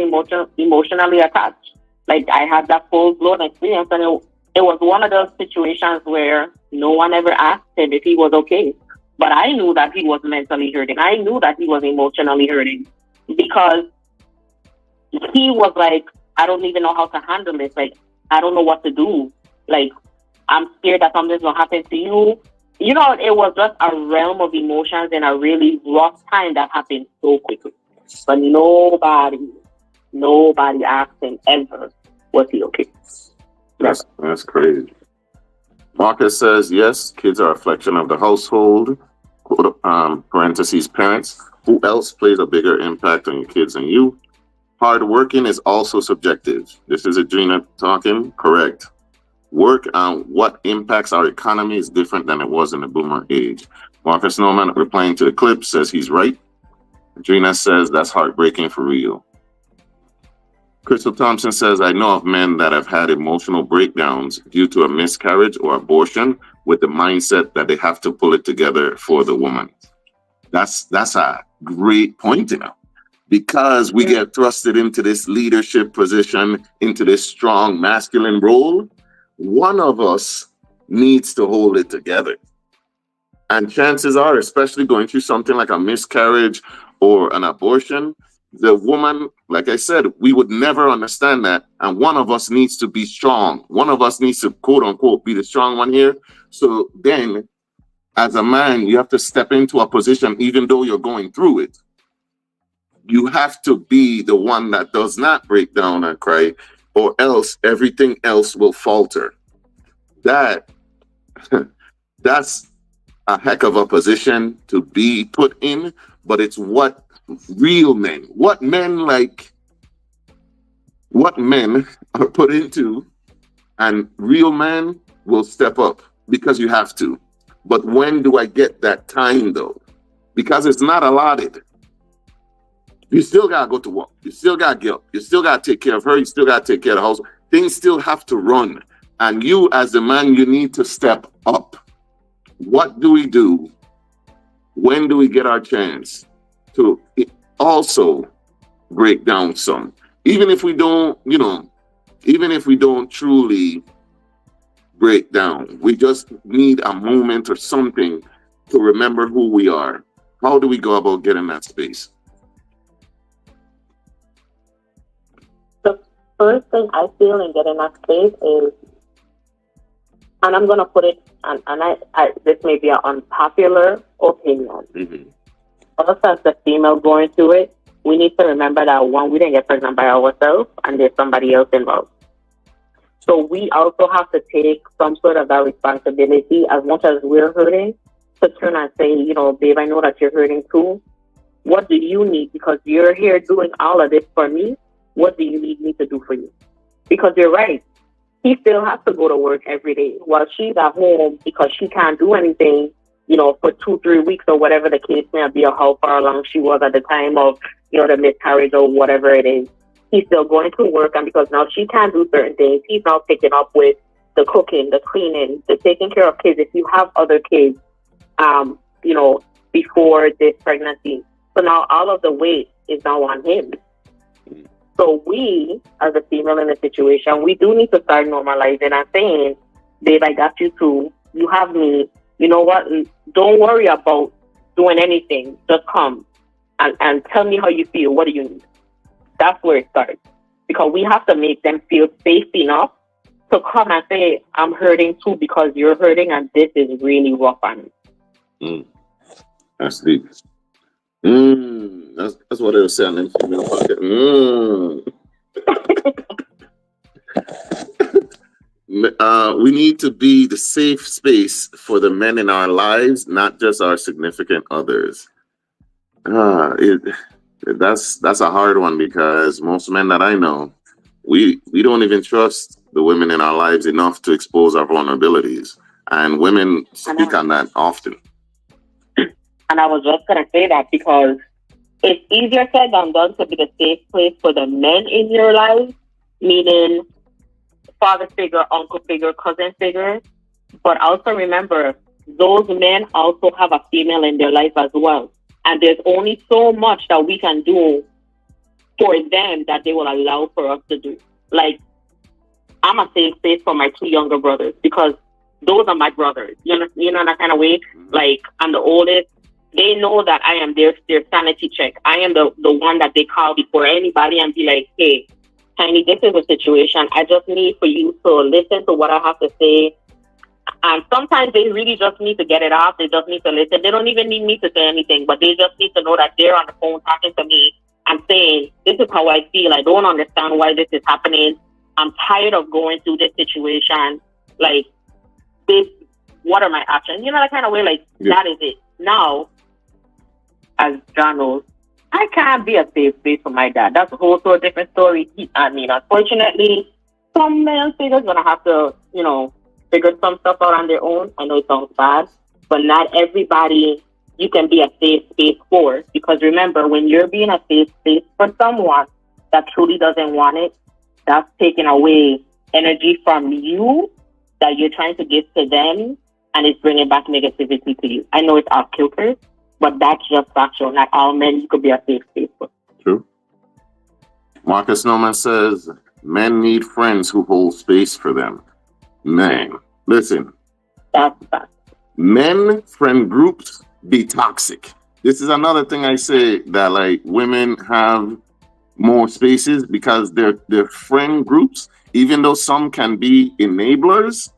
emotionally attached. Like I had that full-blown experience, and it was one of those situations where no one ever asked him if he was okay. But I knew that he was mentally hurting. I knew that he was emotionally hurting because he was like, I don't even know how to handle this. Like, I don't know what to do. Like, I'm scared that something's going to happen to you. You know, it was just a realm of emotions and a really rough time that happened so quickly. But nobody asked him ever, was he okay? That's crazy. Marcus says, yes, kids are a reflection of the household, parentheses, parents. Who else plays a bigger impact on your kids than you? Hard working is also subjective. This is Adrena talking, correct. Work on what impacts our economy is different than it was in the boomer age. Marcus Norman, replying to the clip, says he's right. Adrena says that's heartbreaking for real. Crystal Thompson says, I know of men that have had emotional breakdowns due to a miscarriage or abortion with the mindset that they have to pull it together for the woman. That's a great point, because we get thrusted into this leadership position, into this strong masculine role. One of us needs to hold it together. And chances are, especially going through something like a miscarriage or an abortion, the woman, like I said, we would never understand that. And one of us needs to be strong. One of us needs to, quote unquote, be the strong one here. So then, as a man, you have to step into a position, even though you're going through it. You have to be the one that does not break down and cry, or else everything else will falter. That's a heck of a position to be put in, but it's what men are put into, and real men will step up because you have to. But when do I get that time though? Because it's not allotted. You still gotta go to work. You still gotta get up. You still gotta take care of her. You still gotta take care of the house. Things still have to run. And you, as the man, you need to step up. What do we do? When do we get our chance to also break down some? Even if we don't, even if we don't truly break down, we just need a moment or something to remember who we are. How do we go about getting that space? The first thing I feel in getting that space is, and I'm going to put it, and I this may be an unpopular opinion, us as the female going through it, we need to remember that one, we didn't get pregnant by ourselves, and there's somebody else involved. So we also have to take some sort of that responsibility as much as we're hurting to turn and say, you know, babe, I know that you're hurting too. What do you need? Because you're here doing all of this for me. What do you need me to do for you? Because you're right. He still has to go to work every day while she's at home because she can't do anything, you know, for 2-3 weeks or whatever the case may be, or how far along she was at the time of, you know, the miscarriage or whatever it is. He's still going to work, and because now she can't do certain things, he's now picking up with the cooking, the cleaning, the taking care of kids. If you have other kids, you know, before this pregnancy. So now all of the weight is now on him. So we, as a female in the situation, we do need to start normalizing and saying, babe, I got you too. You have me. You know what? Don't worry about doing anything. Just come and tell me how you feel. What do you need? That's where it starts. Because we have to make them feel safe enough to come and say, I'm hurting too because you're hurting and this is really rough on me. That's deep. That's what they were saying in female pocket. We need to be the safe space for the men in our lives, not just our significant others. That's a hard one because most men that I know, we don't even trust the women in our lives enough to expose our vulnerabilities, and women speak on that often. And I was just going to say that because it's easier said than done to be the safe place for the men in your life, meaning father figure, uncle figure, cousin figure. But also remember, those men also have a female in their life as well. And there's only so much that we can do for them that they will allow for us to do. Like, I'm a safe space for my 2 younger brothers because those are my brothers. You know that kind of way? Like, I'm the oldest. They know that I am their sanity check. I am the one that they call before anybody and be like, hey, Tiny, this is a situation. I just need for you to listen to what I have to say. And sometimes they really just need to get it off. They just need to listen. They don't even need me to say anything, but they just need to know that they're on the phone talking to me and saying, this is how I feel. I don't understand why this is happening. I'm tired of going through this situation. Like, this, what are my options? You know, that kind of way, like, That is it. Now, as John knows, I can't be a safe space for my dad. That's a whole sort of different story. I mean, unfortunately, some male figures going to have to, you know, figure some stuff out on their own. I know it sounds bad, but not everybody you can be a safe space for. Because remember, when you're being a safe space for someone that truly doesn't want it, that's taking away energy from you that you're trying to give to them, and it's bringing back negativity to you. I know it's off kilter, but that's just factual. Not all men you could be a safe space for. True. Marcus Norman says, men need friends who hold space for them. Man, listen. That's fact. Men friend groups be toxic. This is another thing I say, that like women have more spaces because their friend groups, even though some can be enablers,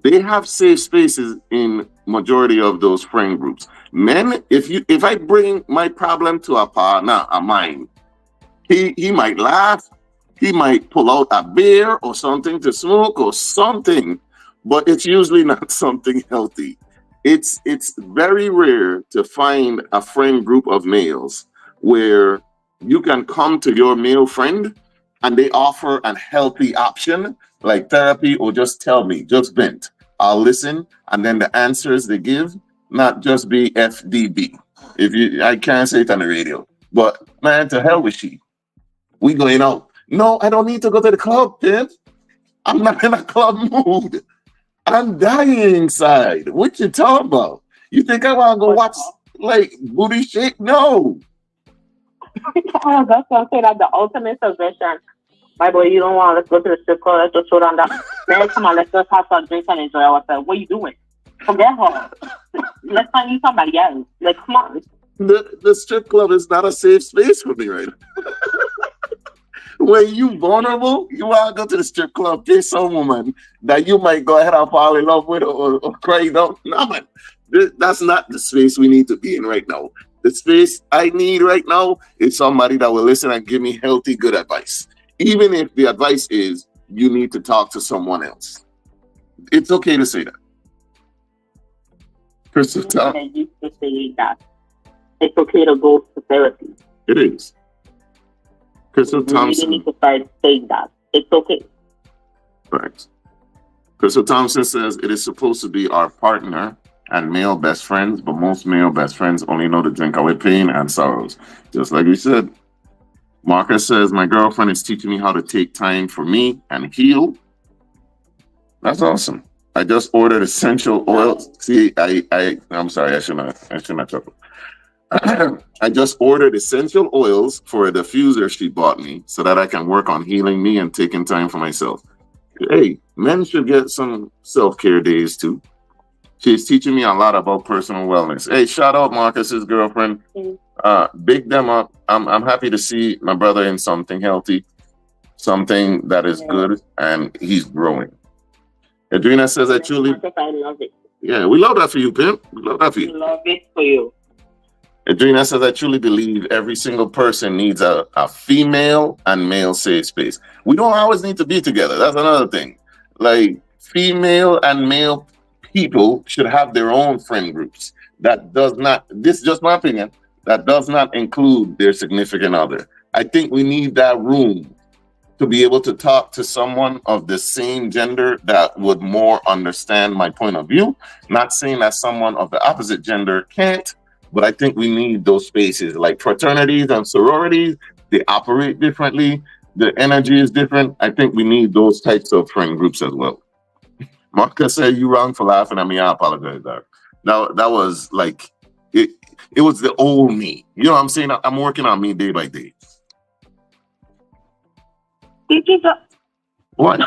they have safe spaces in majority of those friend groups. Men, if I bring my problem to a partner of mine, he might laugh, he might pull out a beer or something to smoke or something, but it's usually not something healthy. It's very rare to find a friend group of males where you can come to your male friend and they offer a healthy option like therapy, or just tell me, just vent. I'll listen, and then the answers they give, not just be FDB. I can't say it on the radio, but man, to hell with she. We going out. No, I don't need to go to the club, Pimp. I'm not in a club mood. I'm dying inside. What you talking about? You think I want to go watch like booty shake? No. Oh, that's what I'm saying. That's the ultimate suggestion. My boy, you don't want, let's go to the strip club, let's just show down that. Man, come on, let's just have some drinks and enjoy ourselves. What are you doing? Forget her. Let's find you somebody else. Like, come on. The strip club is not a safe space for me right now. When you vulnerable, you want to go to the strip club, pay some woman that you might go ahead and fall in love with or cry down. No, man. That's not the space we need to be in right now. The space I need right now is somebody that will listen and give me healthy, good advice. Even if the advice is you need to talk to someone else. It's okay to say that. Crystal, I used to say that it's okay to go to therapy. it is. Crystal You really Thompson. need to start saying that. It's okay. Right. Crystal Thompson says it is supposed to be our partner and male best friends, but most male best friends only know to drink away pain and sorrows. Just like we said. Marcus says, my girlfriend is teaching me how to take time for me and heal. That's awesome. I just ordered essential oils. See, I'm sorry, I shouldn't have chuckled. I just ordered essential oils for a diffuser she bought me so that I can work on healing me and taking time for myself. Hey, men should get some self-care days too. She's teaching me a lot about personal wellness. Hey, shout out Marcus's girlfriend. Big them up. I'm happy to see my brother in something healthy, something that is good, and he's growing. Adrina says, I love it. Yeah, we love that for you, Pimp. We love that for you. We love it for you. Adrina says, I truly believe every single person needs a female and male safe space. We don't always need to be together. That's another thing. Like, female and male people should have their own friend groups. That does not, this is just my opinion, that does not include their significant other. I think we need that room to be able to talk to someone of the same gender that would more understand my point of view. Not saying that someone of the opposite gender can't, but I think we need those spaces. Like fraternities and sororities, they operate differently. The energy is different. I think we need those types of friend groups as well. Marcus said, you wrong for laughing at me. I apologize, Doc. Now, that was like, it was the old me. You know what I'm saying? I'm working on me day by day. What?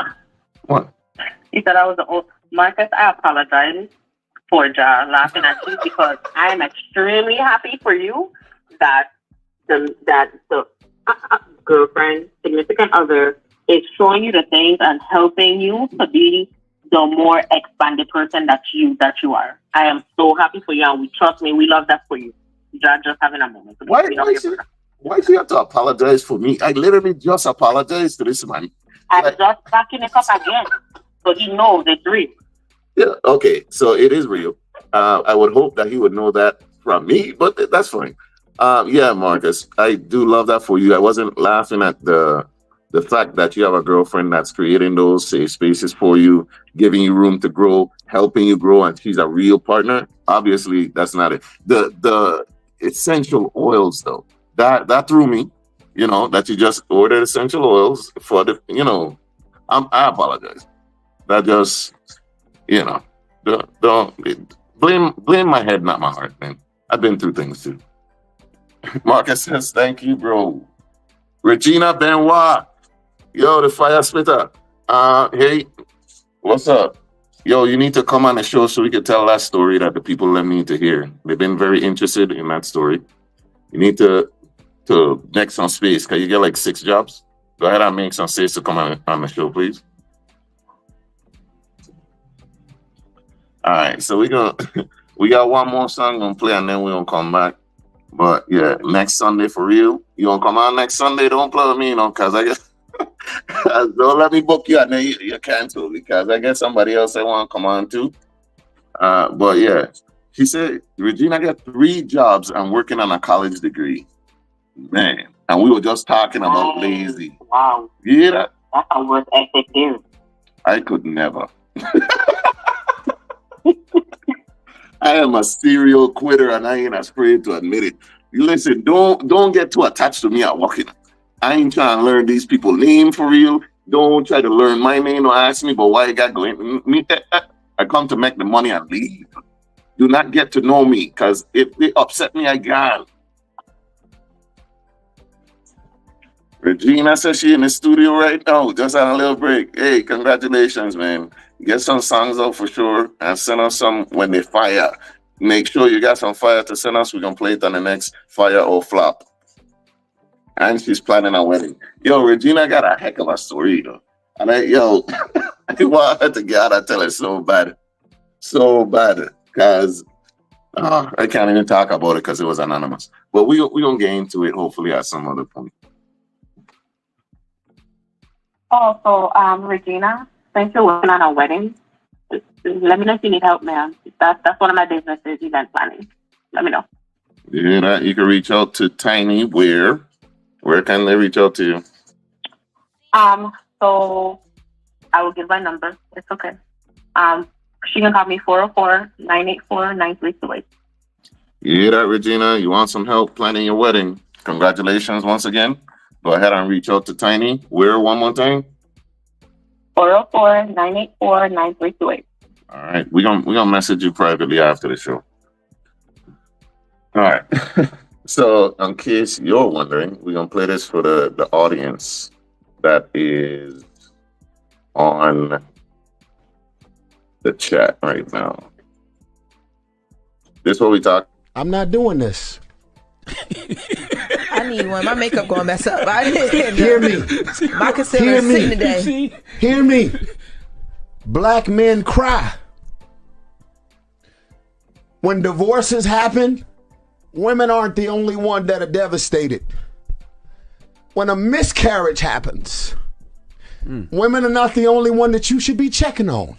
He said I was the old Marcus. I apologize for laughing at you because I am extremely happy for you that the girlfriend, significant other, is showing you the things and helping you to be the more expanded person that you are. I am so happy for you, and we trust me. We love that for you. Just having a moment. Why do you have to apologize for me? I literally just apologized to this man. I'm just backing it up again, so he knows it's real. Yeah, okay, so it is real. I would hope that he would know that from me, but that's fine. Yeah, Marcus, I do love that for you. I wasn't laughing at the fact that you have a girlfriend that's creating those safe spaces for you, giving you room to grow, helping you grow, and she's a real partner. Obviously, that's not it. The essential oils, though, that threw me. You know, that you just ordered essential oils for the. You know, I apologize. That just, you know, don't blame my head, not my heart, man. I've been through things too. Marcus says, thank you, bro. Regina Benoit. Yo, the fire spitter. Hey, what's up? Yo, you need to come on the show so we can tell that story that the people need to hear. They've been very interested in that story. You need to make some space. Can you get like 6 jobs? Go ahead and make some space to come on the show, please. All right, so we got one more song gonna play and then we're gonna come back. But yeah, next Sunday for real. You gonna come on next Sunday? Don't play with me, you know, cause I guess don't let me book you and then you cancel because I guess somebody else I want to come on too. But yeah, she said Regina got 3 jobs and working on a college degree. Man, and we were just talking about lazy. Wow. You hear that? That's a worth ethic there. I could never. I am a serial quitter and I ain't afraid to admit it. You listen, don't get too attached to me at working. I ain't trying to learn these people's name for real. Don't try to learn my name or ask me, but why you got going? I come to make the money and leave. Do not get to know me because if they upset me, I gone. Regina says she in the studio right now, just had a little break. Hey, congratulations, man. Get some songs out for sure and send us some when they fire. Make sure you got some fire to send us. We're going to play it on the next Fire or Flop. And she's planning a wedding. Yo, Regina got a heck of a story, though. And I want her to get out and tell it so bad. So bad. Because I can't even talk about it because it was anonymous. But we gonna get into it hopefully at some other point. Also, Regina, since you're working on a wedding, let me know if you need help, man. That's one of my businesses, event planning. Let me know. Yeah, you can reach out to Tiny. Where can they reach out to you? So I will give my number. It's okay. She can call me 404-984-9328. You hear that, Regina? You want some help planning your wedding? Congratulations once again. Go ahead and reach out to Tiny. Where one more time? 404-984-9328. All right. We're gonna message you privately after the show. All right. So in case you're wondering, we're gonna play this for the audience that is on the chat right now. This is what we talk. I'm not doing this. I need one. My makeup gonna mess up. Hear me. My concealer is sitting today. Hear me. Black men cry. When divorces happen, women aren't the only one that are devastated. When a miscarriage happens, women are not the only one that you should be checking on.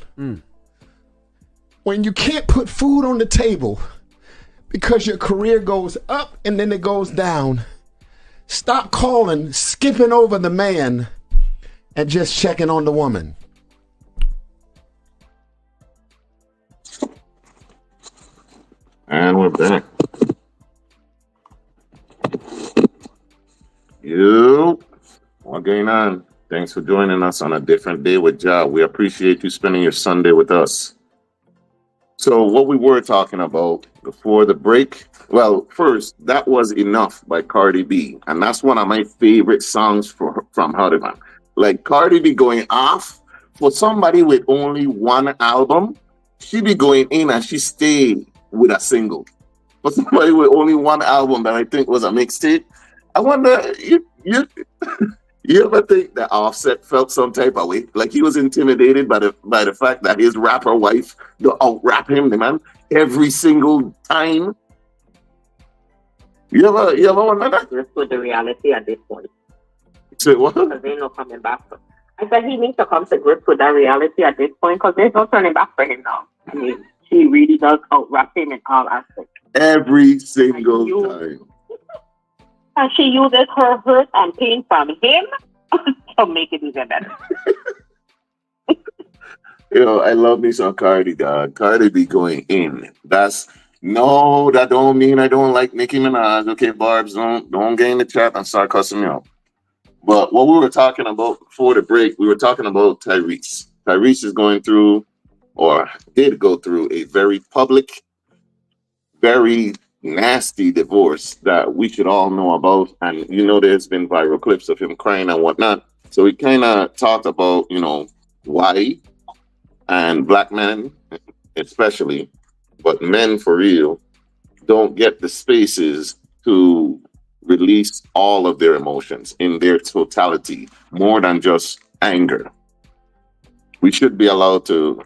When you can't put food on the table because your career goes up and then it goes down, stop calling, skipping over the man, and just checking on the woman. And we're back. Yo, what's going on? Thanks for joining us on a different day with Ja. We appreciate you spending your Sunday with us. So what we were talking about before the break, well, first, that was Enough by Cardi B. And that's one of my favorite songs from her, man. Like Cardi B going off for somebody with only one album, she be going in and she stayed with a single. For somebody with only one album that I think was a mixtape, I wonder, you ever think that Offset felt some type of way? Like he was intimidated by the fact that his rapper wife don't out-rap him, the man, every single time? You ever wonder that? That's with the reality at this point. Say what? Because there's no coming back. I said he needs to come to grips with that reality at this point because there's no turning back for him now. I mean, she really does out-rap him in all aspects. Every single time. And she uses her hurt and pain from him to make it even better. I love me some Cardi, dog. Cardi be going in. That don't mean I don't like Nicki Minaj. Okay, Barbs, don't get in the chat and start cussing me out. But what we were talking about before the break, we were talking about Tyrese. Tyrese is going through, or did go through, a very public, very nasty divorce that we should all know about. And there's been viral clips of him crying and whatnot. So we kind of talked about why, and black men especially, but men for real, don't get the spaces to release all of their emotions in their totality, more than just anger. We should be allowed to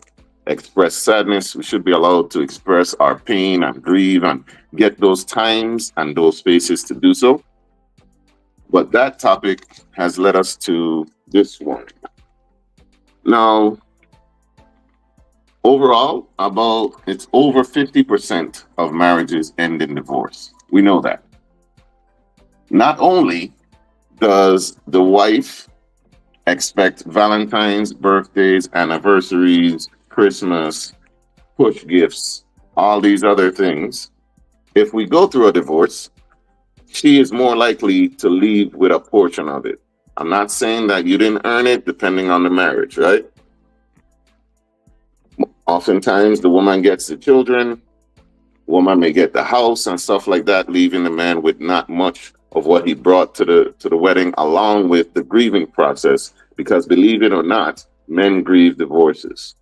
express sadness. We should be allowed to express our pain and grieve and get those times and those spaces to do so. But that topic has led us to this one. Now, overall, it's over 50% of marriages end in divorce. We know that. Not only does the wife expect Valentine's, birthdays, anniversaries, Christmas, push gifts, all these other things. If we go through a divorce, she is more likely to leave with a portion of it. I'm not saying that you didn't earn it, depending on the marriage, right? Oftentimes, the woman gets the children, woman may get the house and stuff like that, leaving the man with not much of what he brought to the wedding, along with the grieving process, because believe it or not, men grieve divorces.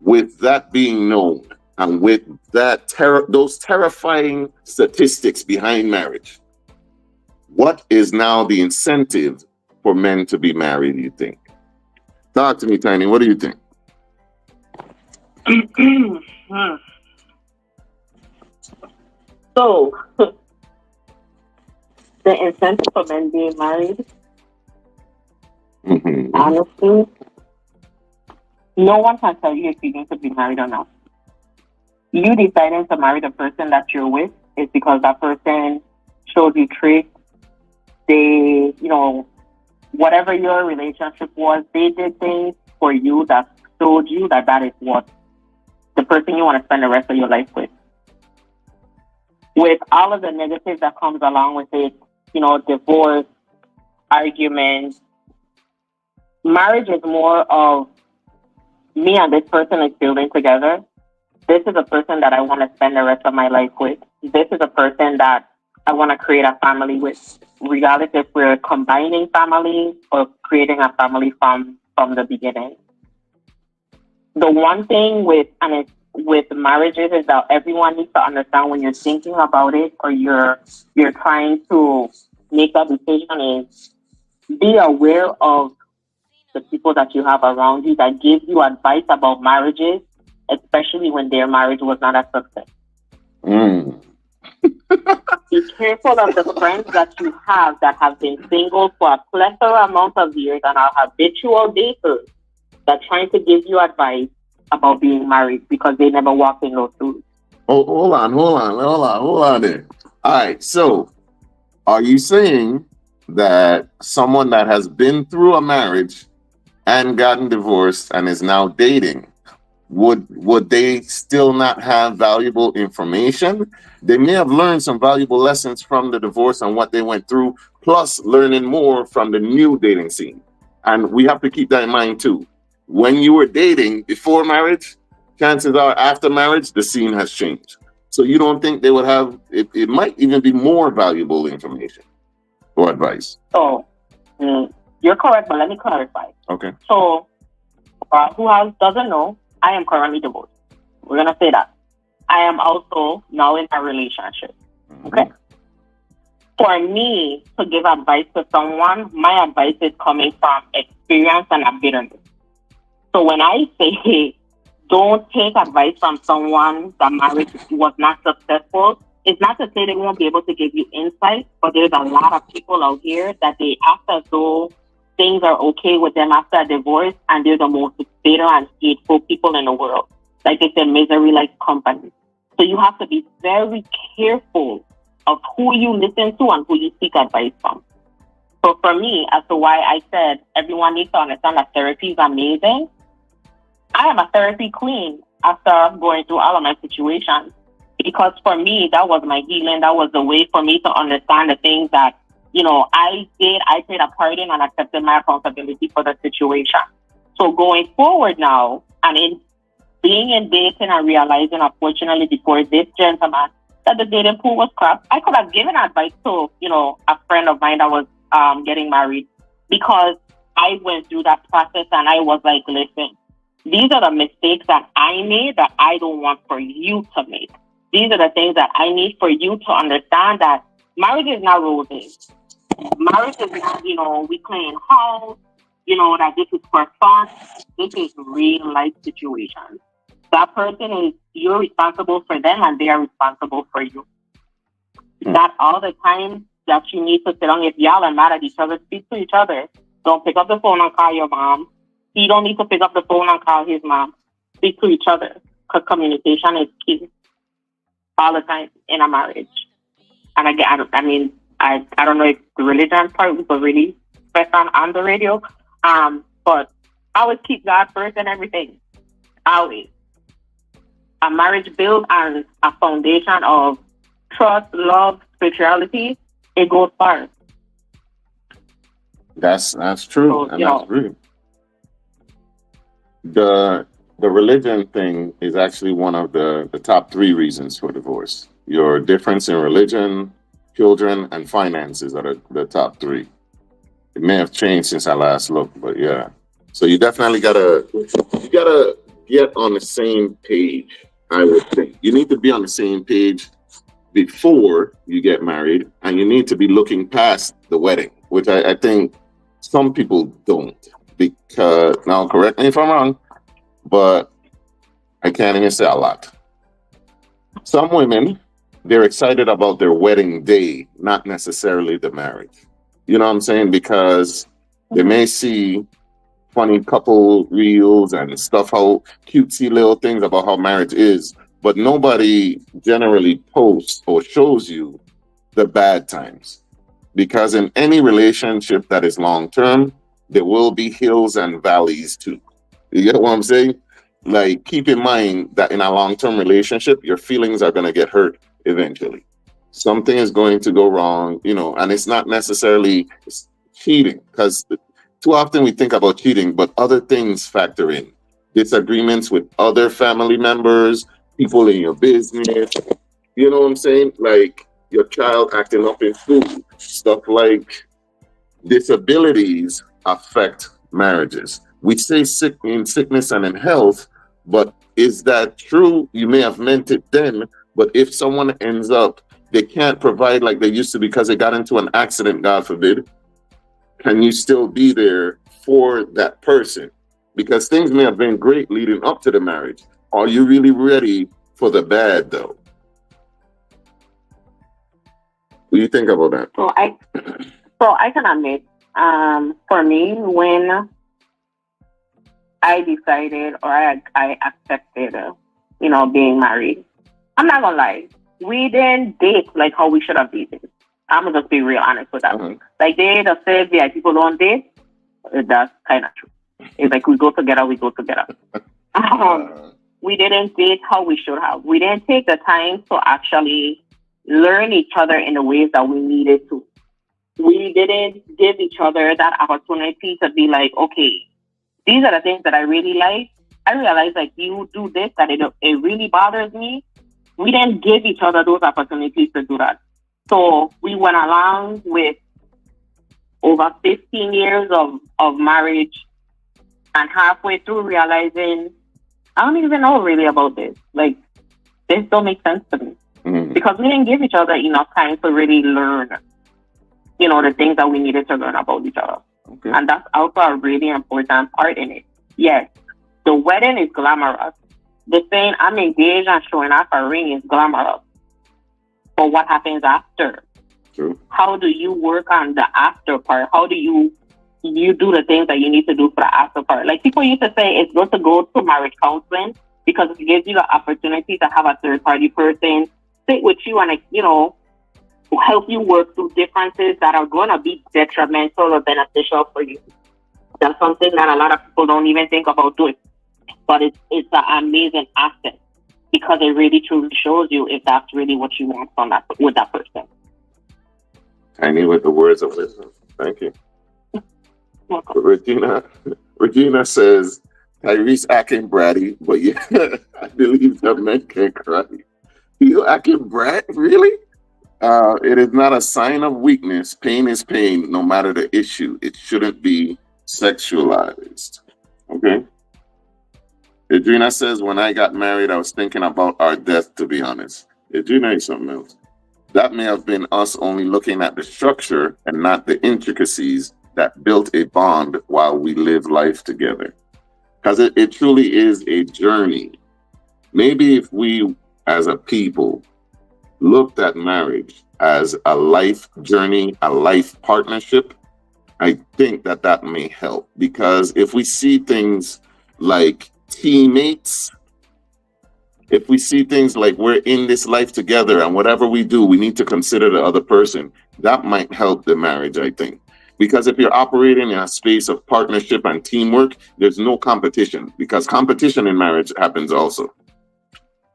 With that being known, and with that those terrifying statistics behind marriage, what is now the incentive for men to be married, you think? Talk to me, Tiny. What do you think? So, the incentive for men being married, honestly, no one can tell you if you're going to be married or not. You deciding to marry the person that you're with is because that person showed you traits. They, whatever your relationship was, they did things for you that showed you that that is what the person you want to spend the rest of your life with. With all of the negatives that comes along with it, divorce, arguments, marriage is more of me and this person is building together. This is a person that I want to spend the rest of my life with. This is a person that I want to create a family with, regardless if we're combining families or creating a family from the beginning. The one thing with marriages is that everyone needs to understand when you're thinking about it or you're trying to make a decision is be aware of the people that you have around you that give you advice about marriages, especially when their marriage was not a success. Be careful of the friends that you have that have been single for a plethora amount of years and are habitual daters that trying to give you advice about being married because they never walked in those shoes. Oh, hold on there. All right, so are you saying that someone that has been through a marriage and gotten divorced and is now dating, would they still not have valuable information? They may have learned some valuable lessons from the divorce and what they went through, plus learning more from the new dating scene. And we have to keep that in mind too. When you were dating before marriage, chances are after marriage, the scene has changed. So you don't think they would have, it might even be more valuable information or advice. So, you're correct, but let me clarify. Okay. So, who doesn't know, I am currently divorced. We're going to say that. I am also now in a relationship. Okay? For me to give advice to someone, my advice is coming from experience and a bitterness. So when I say don't take advice from someone that marriage was not successful, it's not to say they won't be able to give you insight, but there's a lot of people out here that they act as though things are okay with them after a divorce, and they're the most bitter and hateful people in the world. Like they said, misery likes company. So you have to be very careful of who you listen to and who you seek advice from. So for me, as to why I said everyone needs to understand that therapy is amazing, I am a therapy queen after going through all of my situations. Because for me, that was my healing. That was the way for me to understand the things that, I did. I played a part in and accepted my accountability for the situation. So going forward now, and in being in dating and realizing, unfortunately, before this gentleman, that the dating pool was crap, I could have given advice to, a friend of mine that was getting married, because I went through that process and I was like, listen, these are the mistakes that I made that I don't want for you to make. These are the things that I need for you to understand that marriage is not roses. Marriage is not, we playing house, that this is for fun. This is real life situation. That person you're responsible for them and they are responsible for you. Not all the time that you need to sit down. If y'all are mad at each other, speak to each other. Don't pick up the phone and call your mom. He don't need to pick up the phone and call his mom. Speak to each other, because communication is key all the time in a marriage. And again, I don't know if the religion part we could really press on the radio, but always keep God first and everything. Always. A marriage built on a foundation of trust, love, spirituality, it goes far. That's true, So, and that's true. The religion thing is actually one of the top 3 reasons for divorce. Your difference in religion, children, and finances are the top 3. It may have changed since I last looked, but yeah. So you definitely gotta get on the same page. I would think you need to be on the same page before you get married, and you need to be looking past the wedding, which I think some people don't. Because, now correct me if I'm wrong, but I can't even say a lot. Some women they're excited about their wedding day, not necessarily the marriage. You know what I'm saying? Because they may see funny couple reels and stuff, how cutesy little things about how marriage is, but nobody generally posts or shows you the bad times. Because in any relationship that is long term, there will be hills and valleys too. You get what I'm saying? Like, keep in mind that in a long term relationship, your feelings are going to get hurt eventually. Something is going to go wrong, you know, and it's not necessarily cheating, because too often we think about cheating, but other things factor in. Disagreements with other family members, people in your business, you know what I'm saying? Like your child acting up in school, stuff like disabilities affect marriages. We say sick in sickness and in health, but is that true? You may have meant it then, but if someone ends up, they can't provide like they used to because they got into an accident, God forbid, can you still be there for that person? Because things may have been great leading up to the marriage. Are you really ready for the bad though? What do you think about that? So I can admit, for me, when I decided or I accepted, being married, I'm not gonna lie, we didn't date like how we should have dated. I'm gonna just be real honest with that. Mm-hmm. Like they just say, yeah, people don't date. That's kind of true. It's like we go together, we go together. We didn't date how we should have. We didn't take the time to actually learn each other in the ways that we needed to. We didn't give each other that opportunity to be like, okay, these are the things that I really like. I realize like you do this, that it really bothers me. We didn't give each other those opportunities to do that. So we went along with over 15 years of marriage, and halfway through realizing, I don't even know really about this. Like, this don't make sense to me. Mm-hmm. Because we didn't give each other enough time to really learn, the things that we needed to learn about each other. Okay. And that's also a really important part in it. Yes, the wedding is glamorous. The saying I'm engaged and showing off a ring is glamorous. But what happens after? True. How do you work on the after part? How do you do the things that you need to do for the after part? Like people used to say it's good to go to marriage counseling because it gives you the opportunity to have a third party person sit with you and, help you work through differences that are going to be detrimental or beneficial for you. That's something that a lot of people don't even think about doing. But it's an amazing asset because it really truly shows you if that's really what you want with that person. Tiny with the words of wisdom. Thank you. Regina says, Tyrese acting bratty, but yeah, I believe that men can cry. You acting brat? Really? It is not a sign of weakness. Pain is pain, no matter the issue. It shouldn't be sexualized. Okay? Adrina says, when I got married, I was thinking about our death, to be honest. Adrina is something else. That may have been us only looking at the structure and not the intricacies that built a bond while we live life together. Because it truly is a journey. Maybe if we, as a people, looked at marriage as a life journey, a life partnership, I think that may help. Because if we see things like teammates, if we see things like we're in this life together and whatever we do, we need to consider the other person, that might help the marriage, I think. Because if you're operating in a space of partnership and teamwork, there's no competition, because competition in marriage happens also.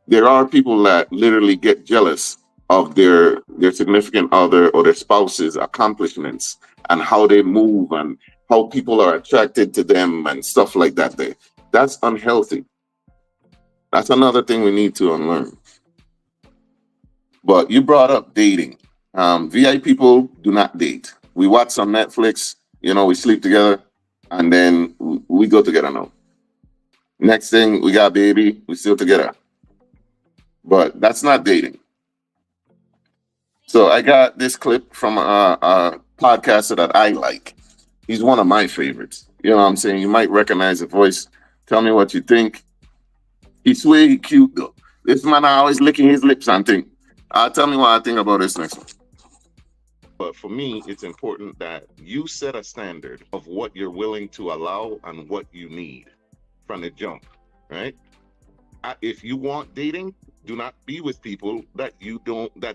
There are people that literally get jealous of their significant other or their spouse's accomplishments and how they move and how people are attracted to them and stuff like that. That's unhealthy. That's another thing we need to unlearn. But you brought up dating. VI people do not date. We watch some Netflix, we sleep together, and then we go together now. Next thing, we got a baby, we still together. But that's not dating. So I got this clip from a podcaster that I like. He's one of my favorites. You know what I'm saying? You might recognize the voice. Tell me what you think. He's way cute though. This man always licking his lips and thing. Tell me what I think about this next one. But for me, it's important that you set a standard of what you're willing to allow and what you need from the jump, right? If you want dating, do not be with people that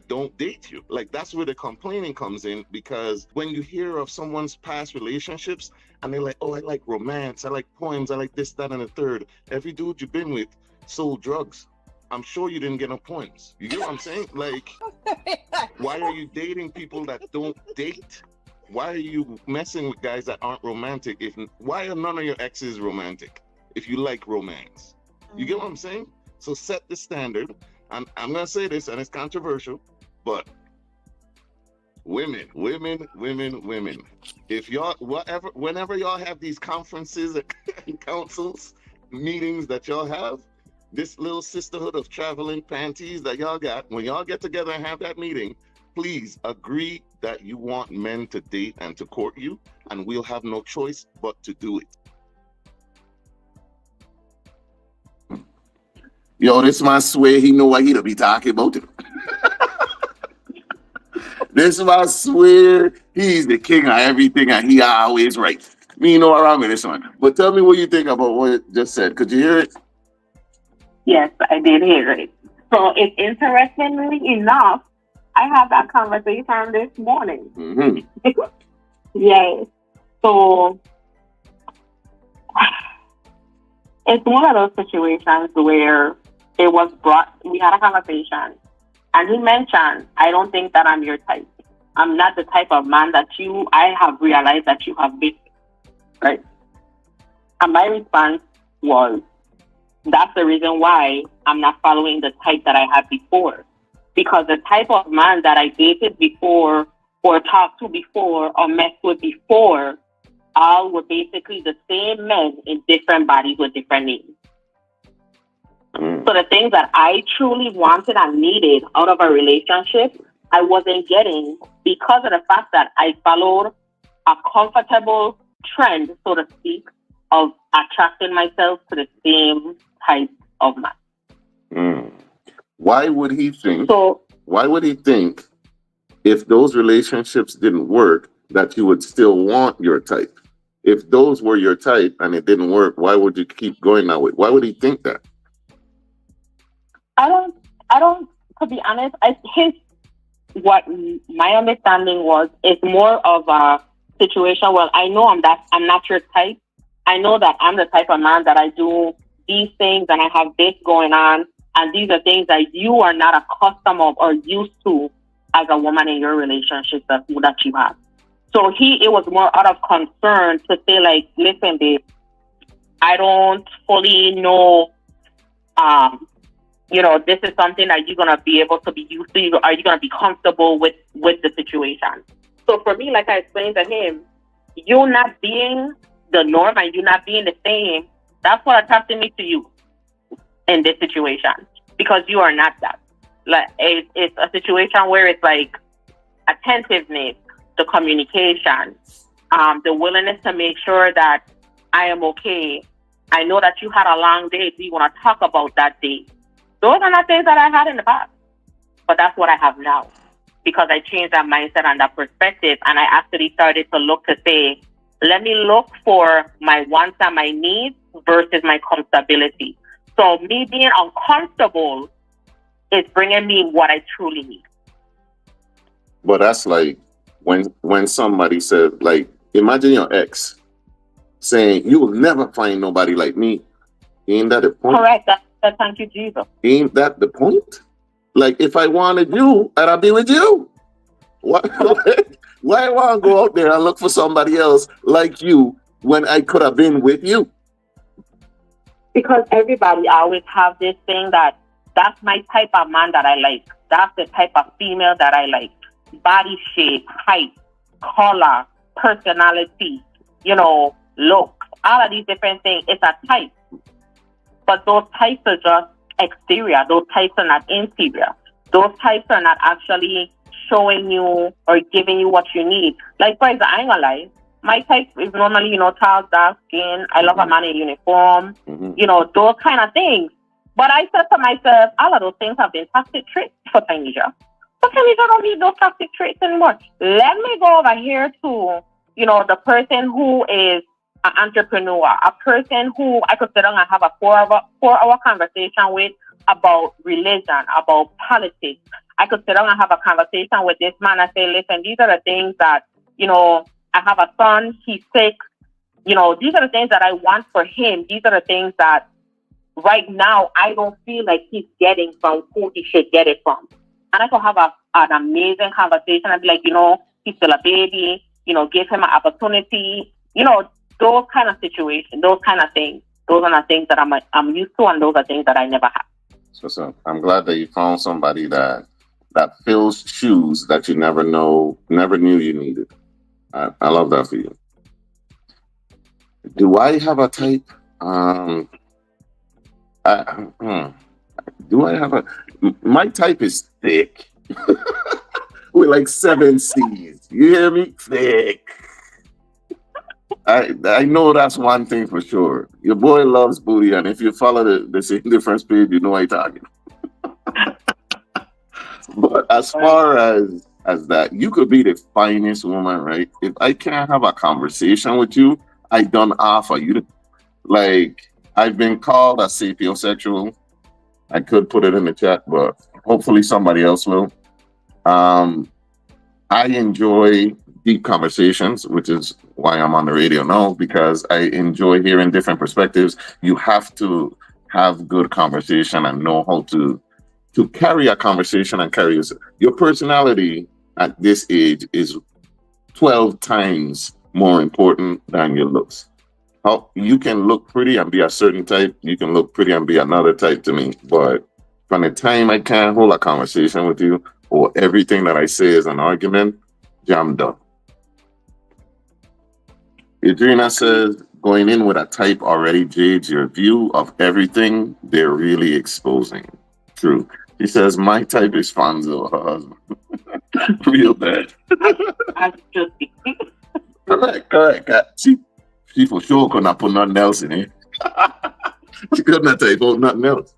don't date you. Like, that's where the complaining comes in, because when you hear of someone's past relationships and they're like, oh, I like romance, I like poems, I like this, that, and the third. Every dude you've been with sold drugs. I'm sure you didn't get no points. You get what I'm saying? Like, why are you dating people that don't date? Why are you messing with guys that aren't romantic? Why are none of your exes romantic if you like romance? You get what I'm saying? So set the standard. And I'm going to say this, and it's controversial, but women. If y'all, whenever y'all have these conferences and councils, meetings that y'all have, this little sisterhood of traveling panties that y'all got, when y'all get together and have that meeting, please agree that you want men to date and to court you, and we'll have no choice but to do it. Yo, this man swear he know what he'll be talking about. This man swear he's the king of everything and he always right. Me know what wrong with this one. But tell me what you think about what it just said. Could you hear it? Yes, I did hear it. So it's interestingly enough, I had that conversation this morning. Mm-hmm. Yes. So it's one of those situations where it was brought, we had a conversation, and he mentioned, I don't think that I'm your type. I'm not the type of man that I have realized that you have been, right? And my response was, that's the reason why I'm not following the type that I had before. Because the type of man that I dated before, or talked to before, or met with before, all were basically the same men in different bodies with different names. So the things that I truly wanted and needed out of a relationship, I wasn't getting because of the fact that I followed a comfortable trend, so to speak, of attracting myself to the same type of man. Why would he think if those relationships didn't work that you would still want your type? If those were your type and it didn't work, why would you keep going that way? Why would he think that? I don't, to be honest, what my understanding was, it's more of a situation where I know I'm not your type. I know that I'm the type of man that I do these things and I have this going on, and these are things that you are not accustomed of or used to as a woman in your relationship that you have. So it was more out of concern to say, like, listen, babe, I don't fully know, this is something that you're going to be able to be used to. Are you going to be comfortable with the situation? So for me, like I explained to him, you not being the norm and you not being the same, that's what attracted me to you in this situation, because you are not that. Like, it's a situation where it's like attentiveness, the communication, the willingness to make sure that I am okay. I know that you had a long day. Do you want to talk about that day? Those are not things that I had in the past, but that's what I have now, because I changed that mindset and that perspective, and I actually started to look to say, let me look for my wants and my needs versus my comfortability. So me being uncomfortable is bringing me what I truly need. But that's like when somebody said, like, imagine your ex saying, you will never find nobody like me. Ain't that the point? Correct. Thank you, Jesus. Ain't that the point? Like, if I wanted you, I'd be with you. Why I want to go out there and look for somebody else like you when I could have been with you? Because everybody always have this thing that's my type of man that I like. That's the type of female that I like. Body shape, height, color, personality, look, all of these different things. It's a type. But those types are just exterior. Those types are not interior. Those types are not actually showing you or giving you what you need. Like, for example, I ain't gonna lie, my type is normally, tall, dark skin. I love a man in uniform, those kind of things. But I said to myself, all of those things have been toxic traits for Tanisha. So Tanisha don't need those toxic traits anymore. Let me go over here to, the person who is an entrepreneur, a person who I could sit down and have a 4-hour conversation with about religion, about politics. I could sit down and have a conversation with this man and say, listen, these are the things that, I have a son, he's sick. These are the things that I want for him. These are the things that right now I don't feel like he's getting from who he should get it from. And I could have an amazing conversation and be like, he's still a baby, give him an opportunity, those kind of situations, those kind of things. Those are the things that I'm used to, and those are things that I never had. So I'm glad that you found somebody that fills shoes that you never knew you needed. I love that for you. Do I have a type? Do I have my type is thick with like 7 C's. You hear me? Thick. I know that's one thing for sure. Your boy loves booty, and if you follow the Same Difference page, you know I'm talking. But as far as that, you could be the finest woman, right? If I can't have a conversation with you, I don't offer you. Like, I've been called a sapiosexual. I could put it in the chat, but hopefully somebody else will. I enjoy deep conversations, which is why I'm on the radio now, because I enjoy hearing different perspectives. You have to have good conversation and know how to carry a conversation and carry yourself. Your personality at this age is 12 times more important than your looks. How you can look pretty and be a certain type, you can look pretty and be another type to me. But from the time I can't hold a conversation with you, or everything that I say is an argument, I'm done. Adriana says, going in with a type already jades your view of everything they're really exposing. True. He says, my type is Fonzo, her husband. Real bad. I just Correct. She for sure could not put nothing else in it. She could not type out nothing else.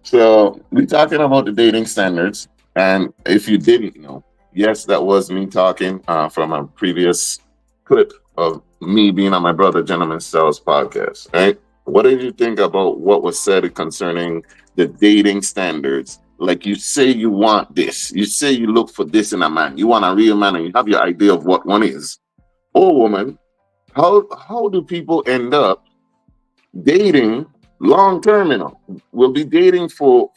So we're talking about the dating standards. And if you didn't know, yes, that was me talking from a previous clip of me being on my brother Gentleman Styles podcast, right? What did you think about what was said concerning the dating standards? Like, you say you want this. You say you look for this in a man. You want a real man, and you have your idea of what one is. Oh, woman, how do people end up dating long term? We'll be dating for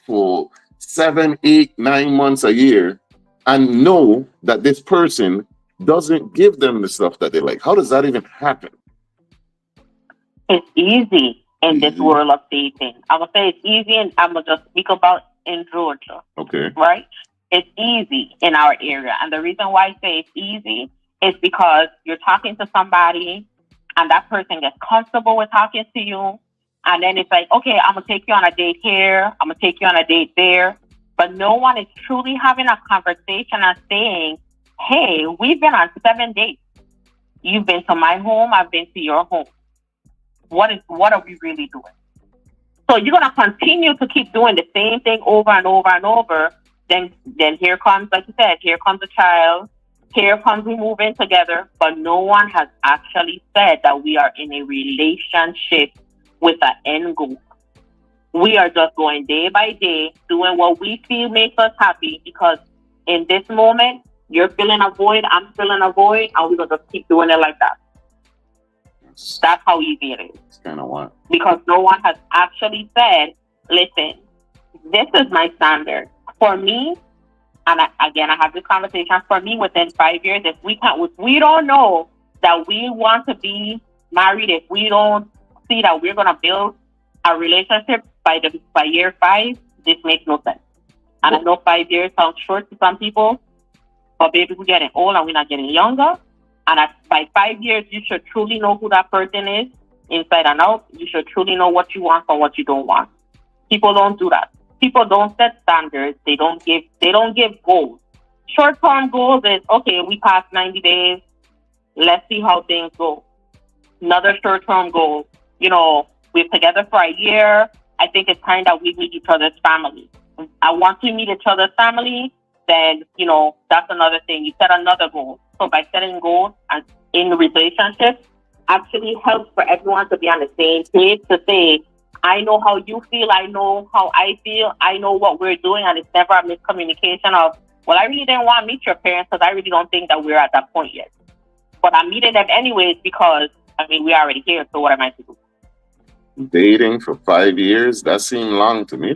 7, 8, 9 months a year and know that this person doesn't give them the stuff that they like. How does that even happen? It's easy in this world of dating. I would say it's easy, and I'm going to just speak about in Georgia. Okay. Right? It's easy in our area. And the reason why I say it's easy is because you're talking to somebody and that person gets comfortable with talking to you. And then it's like, okay, I'm going to take you on a date here. I'm going to take you on a date there. But no one is truly having a conversation and saying, hey, we've been on 7 dates. You've been to my home. I've been to your home. What are we really doing? So you're going to continue to keep doing the same thing over and over and over. Then here comes, like you said, here comes a child. Here comes we move in together. But no one has actually said that we are in a relationship with an end goal. We are just going day by day, doing what we feel makes us happy, because in this moment, you're filling a void, I'm filling a void, and we're going to just keep doing it like that. That's how easy it is. It's kind of what? Because no one has actually said, listen, this is my standard. For me, and I have this conversation, for me, within 5 years, if we don't know that we want to be married, if we don't see that we're going to build a relationship by year 5, this makes no sense. And I know 5 years sounds short to some people, but baby, we're getting old and we're not getting younger. And by 5 years, you should truly know who that person is, inside and out. You should truly know what you want and what you don't want. People don't do that. People don't set standards. They don't give goals. Short-term goals is, okay, we passed 90 days. Let's see how things go. Another short-term goal, we're together for a year. I think it's time that we meet each other's family. I want to meet each other's family, then, you know, that's another thing. You set another goal. So by setting goals and in relationships, actually helps for everyone to be on the same page, to say, I know how you feel, I know how I feel, I know what we're doing, and it's never a miscommunication of, well, I really didn't want to meet your parents because I really don't think that we're at that point yet. But I'm meeting them anyways because, I mean, we're already here, so what am I to do? Dating for 5 years, that seemed long to me.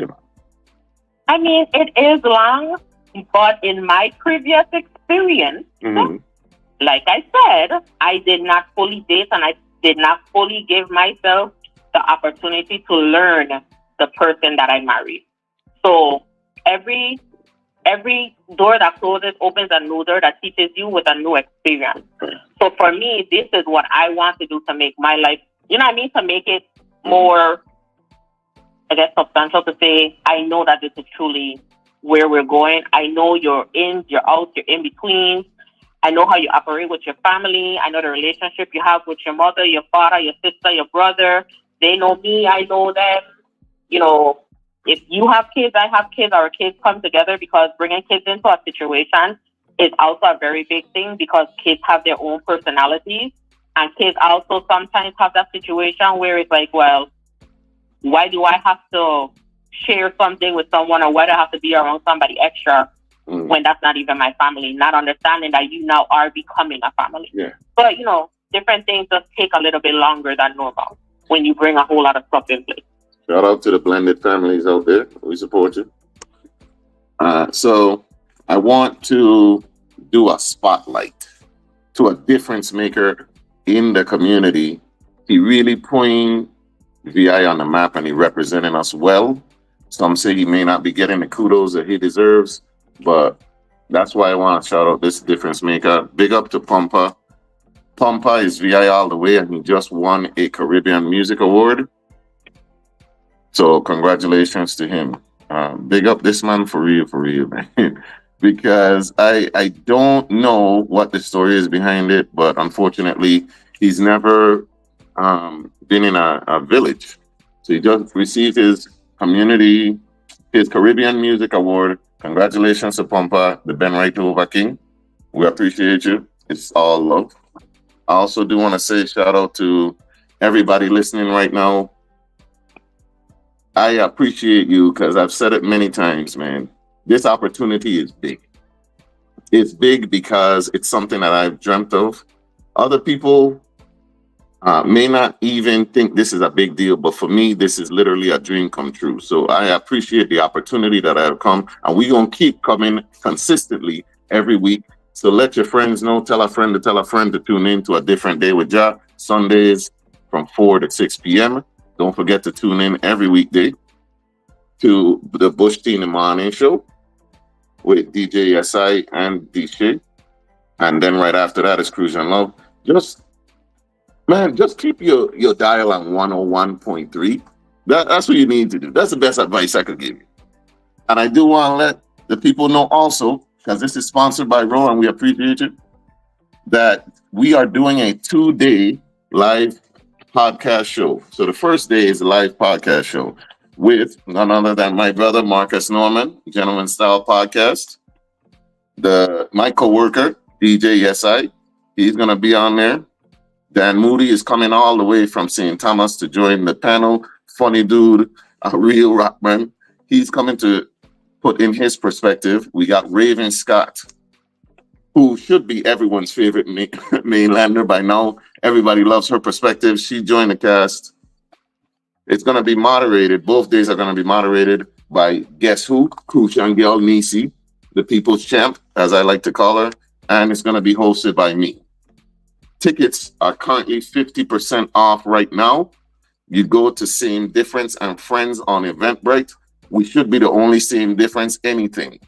I mean, it is long, but in my previous experience, like I said, I did not fully date and I did not fully give myself the opportunity to learn the person that I married. So every door that closes opens a new door that teaches you with a new experience. So for me, this is what I want to do to make my life, you know what I mean? To make it more, I guess, substantial, to say, I know that this is truly where we're going. I know you're in, you're out, you're in between. I know how you operate with your family. I know the relationship you have with your mother, your father, your sister, your brother. They know me, I know them. You know, if you have kids, I have kids, our kids come together, because bringing kids into a situation is also a very big thing, because kids have their own personalities. And kids also sometimes have that situation where it's like, well, why do I have to share something with someone, or why do I have to be around somebody extra when that's not even my family? Not understanding that you now are becoming a family. Yeah. But, you know, different things just take a little bit longer than normal when you bring a whole lot of stuff in place. Shout out to the blended families out there. We support you. So I want to do a spotlight to a difference maker in the community. He really putting VI on the map, and he representing us well. Some say he may not be getting the kudos that he deserves, but that's why I want to shout out this difference maker. Big up to Pumpa. Pumpa is VI all the way, and he just won a Caribbean Music Award. So congratulations to him. Big up this man for real, man. Because I don't know what the story is behind it, but unfortunately, he's never been in a village. So he just received his Caribbean Music Award. Congratulations to Pumpa, the Ben Right Over King. We appreciate you. It's all love. I also do want to say shout out to everybody listening right now. I appreciate you, because I've said it many times, man. This opportunity is big. It's big because it's something that I've dreamt of. Other people may not even think this is a big deal, but for me, this is literally a dream come true. So I appreciate the opportunity that I've come, and we're going to keep coming consistently every week. So let your friends know, tell a friend to tune in to A Different Day with Ja, Sundays from 4 to 6 p.m. Don't forget to tune in every weekday to the Bush Teen and Morning Show with DJ SI and DJ. And then right after that is Cruise and Love. Just keep your dial on 101.3. That's what you need to do. That's the best advice I could give you. And I do want to let the people know also, because this is sponsored by Ro, and we appreciate it, that we are doing a 2-day live podcast show. So the first day is a live podcast show with none other than my brother Marcus Norman, Gentleman Style Podcast. My co-worker, DJ SI, he's gonna be on there. Dan Moody is coming all the way from St. Thomas to join the panel. Funny dude, a real rockman. He's coming to put in his perspective. We got Raven Scott, who should be everyone's favorite mainlander by now. Everybody loves her perspective. She joined the cast. It's going to be moderated. Both days are going to be moderated by guess who? Kushangel Nisi, the people's champ, as I like to call her. And it's going to be hosted by me. Tickets are currently 50% off right now. You go to Same Difference and Friends on Eventbrite. We should be the only Same Difference anything.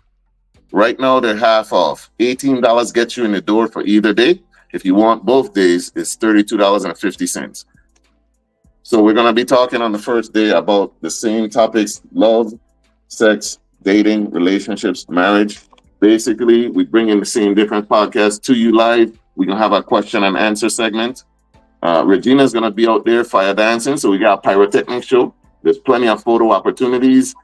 Right now, they're half off. $18 gets you in the door for either day. If you want both days, it's $32.50. So we're going to be talking on the first day about the same topics: love, sex, dating, relationships, marriage. Basically, we bring in the Same Difference podcast to you live. We're going to have a question and answer segment. Regina's going to be out there fire dancing. So we got a pyrotechnic show. There's plenty of photo opportunities.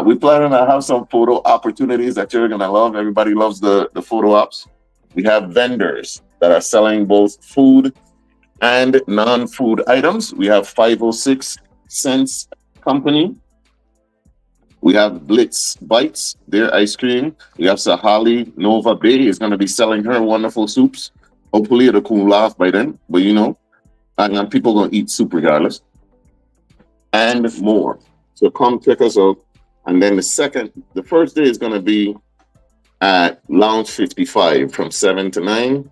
We plan to have some photo opportunities that you're gonna love. Everybody loves the photo ops. We have vendors that are selling both food and non-food items. We have 506 Cents Company. We have Blitz Bites, their ice cream. We have Sahali Nova Bay is going to be selling her wonderful soups. Hopefully it'll cool off by then, but you know, and people going to eat soup regardless. And more. So come check us out. And then the first day is going to be at Lounge 55 from 7 to 9.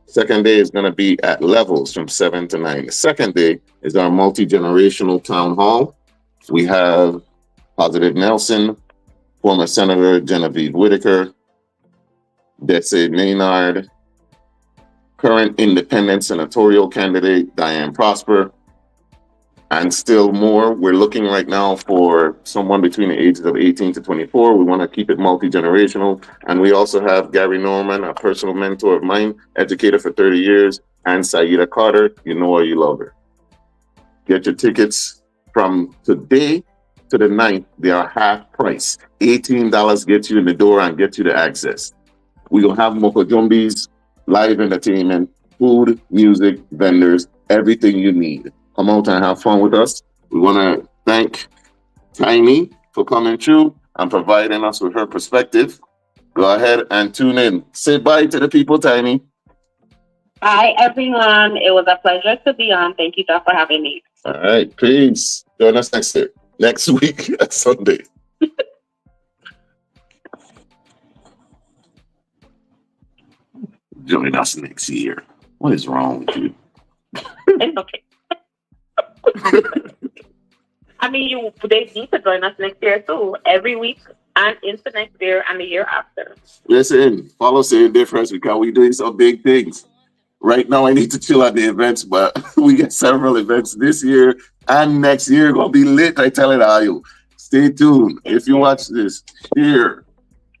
Second day is going to be at Levels from 7 to 9. The second day is our multi-generational town hall. We have Positive Nelson, former Senator Genevieve Whitaker, Desi Maynard, current independent senatorial candidate Diane Prosper, and still more. We're looking right now for someone between the ages of 18 to 24. We want to keep it multi-generational. And we also have Gary Norman, a personal mentor of mine, educator for 30 years, and Saida Carter. You know her, you love her. Get your tickets from today to the 9th. They are half price. $18 gets you in the door and gets you the access. We will have Moko Jumbies, live entertainment, food, music, vendors, everything you need. Come out and have fun with us. We want to thank Tiny for coming through and providing us with her perspective. Go ahead and tune in. Say bye to the people, Tiny. Hi, everyone. It was a pleasure to be on. Thank you, John, for having me. All right, peace. Join us next week, Sunday. Join us next year. What is wrong with you? It's okay. I mean, they need to join us next year too, every week and into next year and the year after. Listen, follow Saying Difference because we're doing some big things. Right now, I need to chill at the events, but we get several events this year and next year. Gonna be lit, I tell it all you. Stay tuned. If you watch this, share.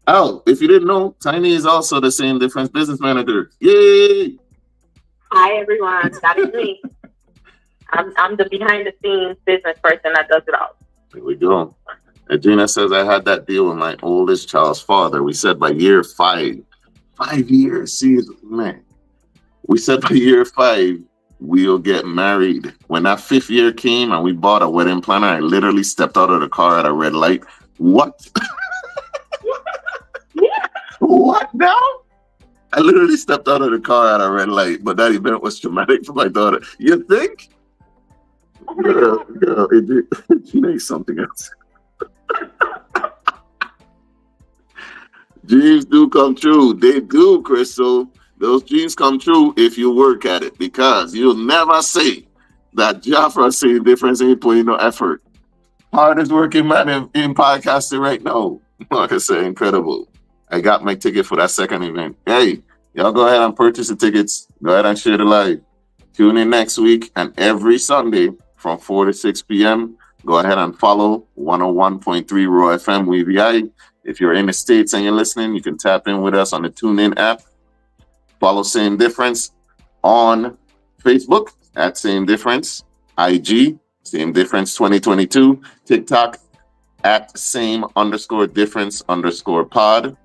Oh, if you didn't know, Tiny is also the Saying Difference business manager. Yay! Hi, everyone. That is me. I'm the behind the scenes business person that does it all. There we go. Adrena says I had that deal with my oldest child's father. We said by year 5. 5 years. See, man. We said by year 5 we'll get married. When that 5th year came and we bought a wedding planner, I literally stepped out of the car at a red light. What? What now? I literally stepped out of the car at a red light, but that event was traumatic for my daughter. You think? Girl, it makes something else. Dreams do come true. They do, Crystal. Those dreams come true if you work at it, because you'll never say that Jaffa Saying Difference ain't putting no effort. Hardest working man in podcasting right now. Like I say, incredible. I got my ticket for that second event. Hey, y'all go ahead and purchase the tickets. Go ahead and share the live. Tune in next week and every Sunday from 4 to 6 p.m. Go ahead and follow 101.3 Raw FM WVI. If you're in the States and you're listening, you can tap in with us on the TuneIn app. Follow Saying Difference on Facebook at Saying Difference, IG, Saying Difference 2022, TikTok at same_difference_pod.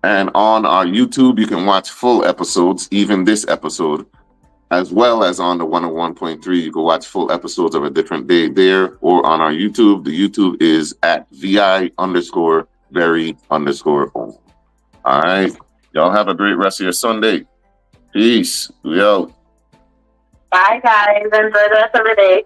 And on our YouTube, you can watch full episodes, even this episode, as well as on the 101.3. You can watch full episodes of a different day there or on our YouTube. The YouTube is at VI_very_own. All right. Y'all have a great rest of your Sunday. Peace. We out. Bye, guys. Enjoy the rest of the day.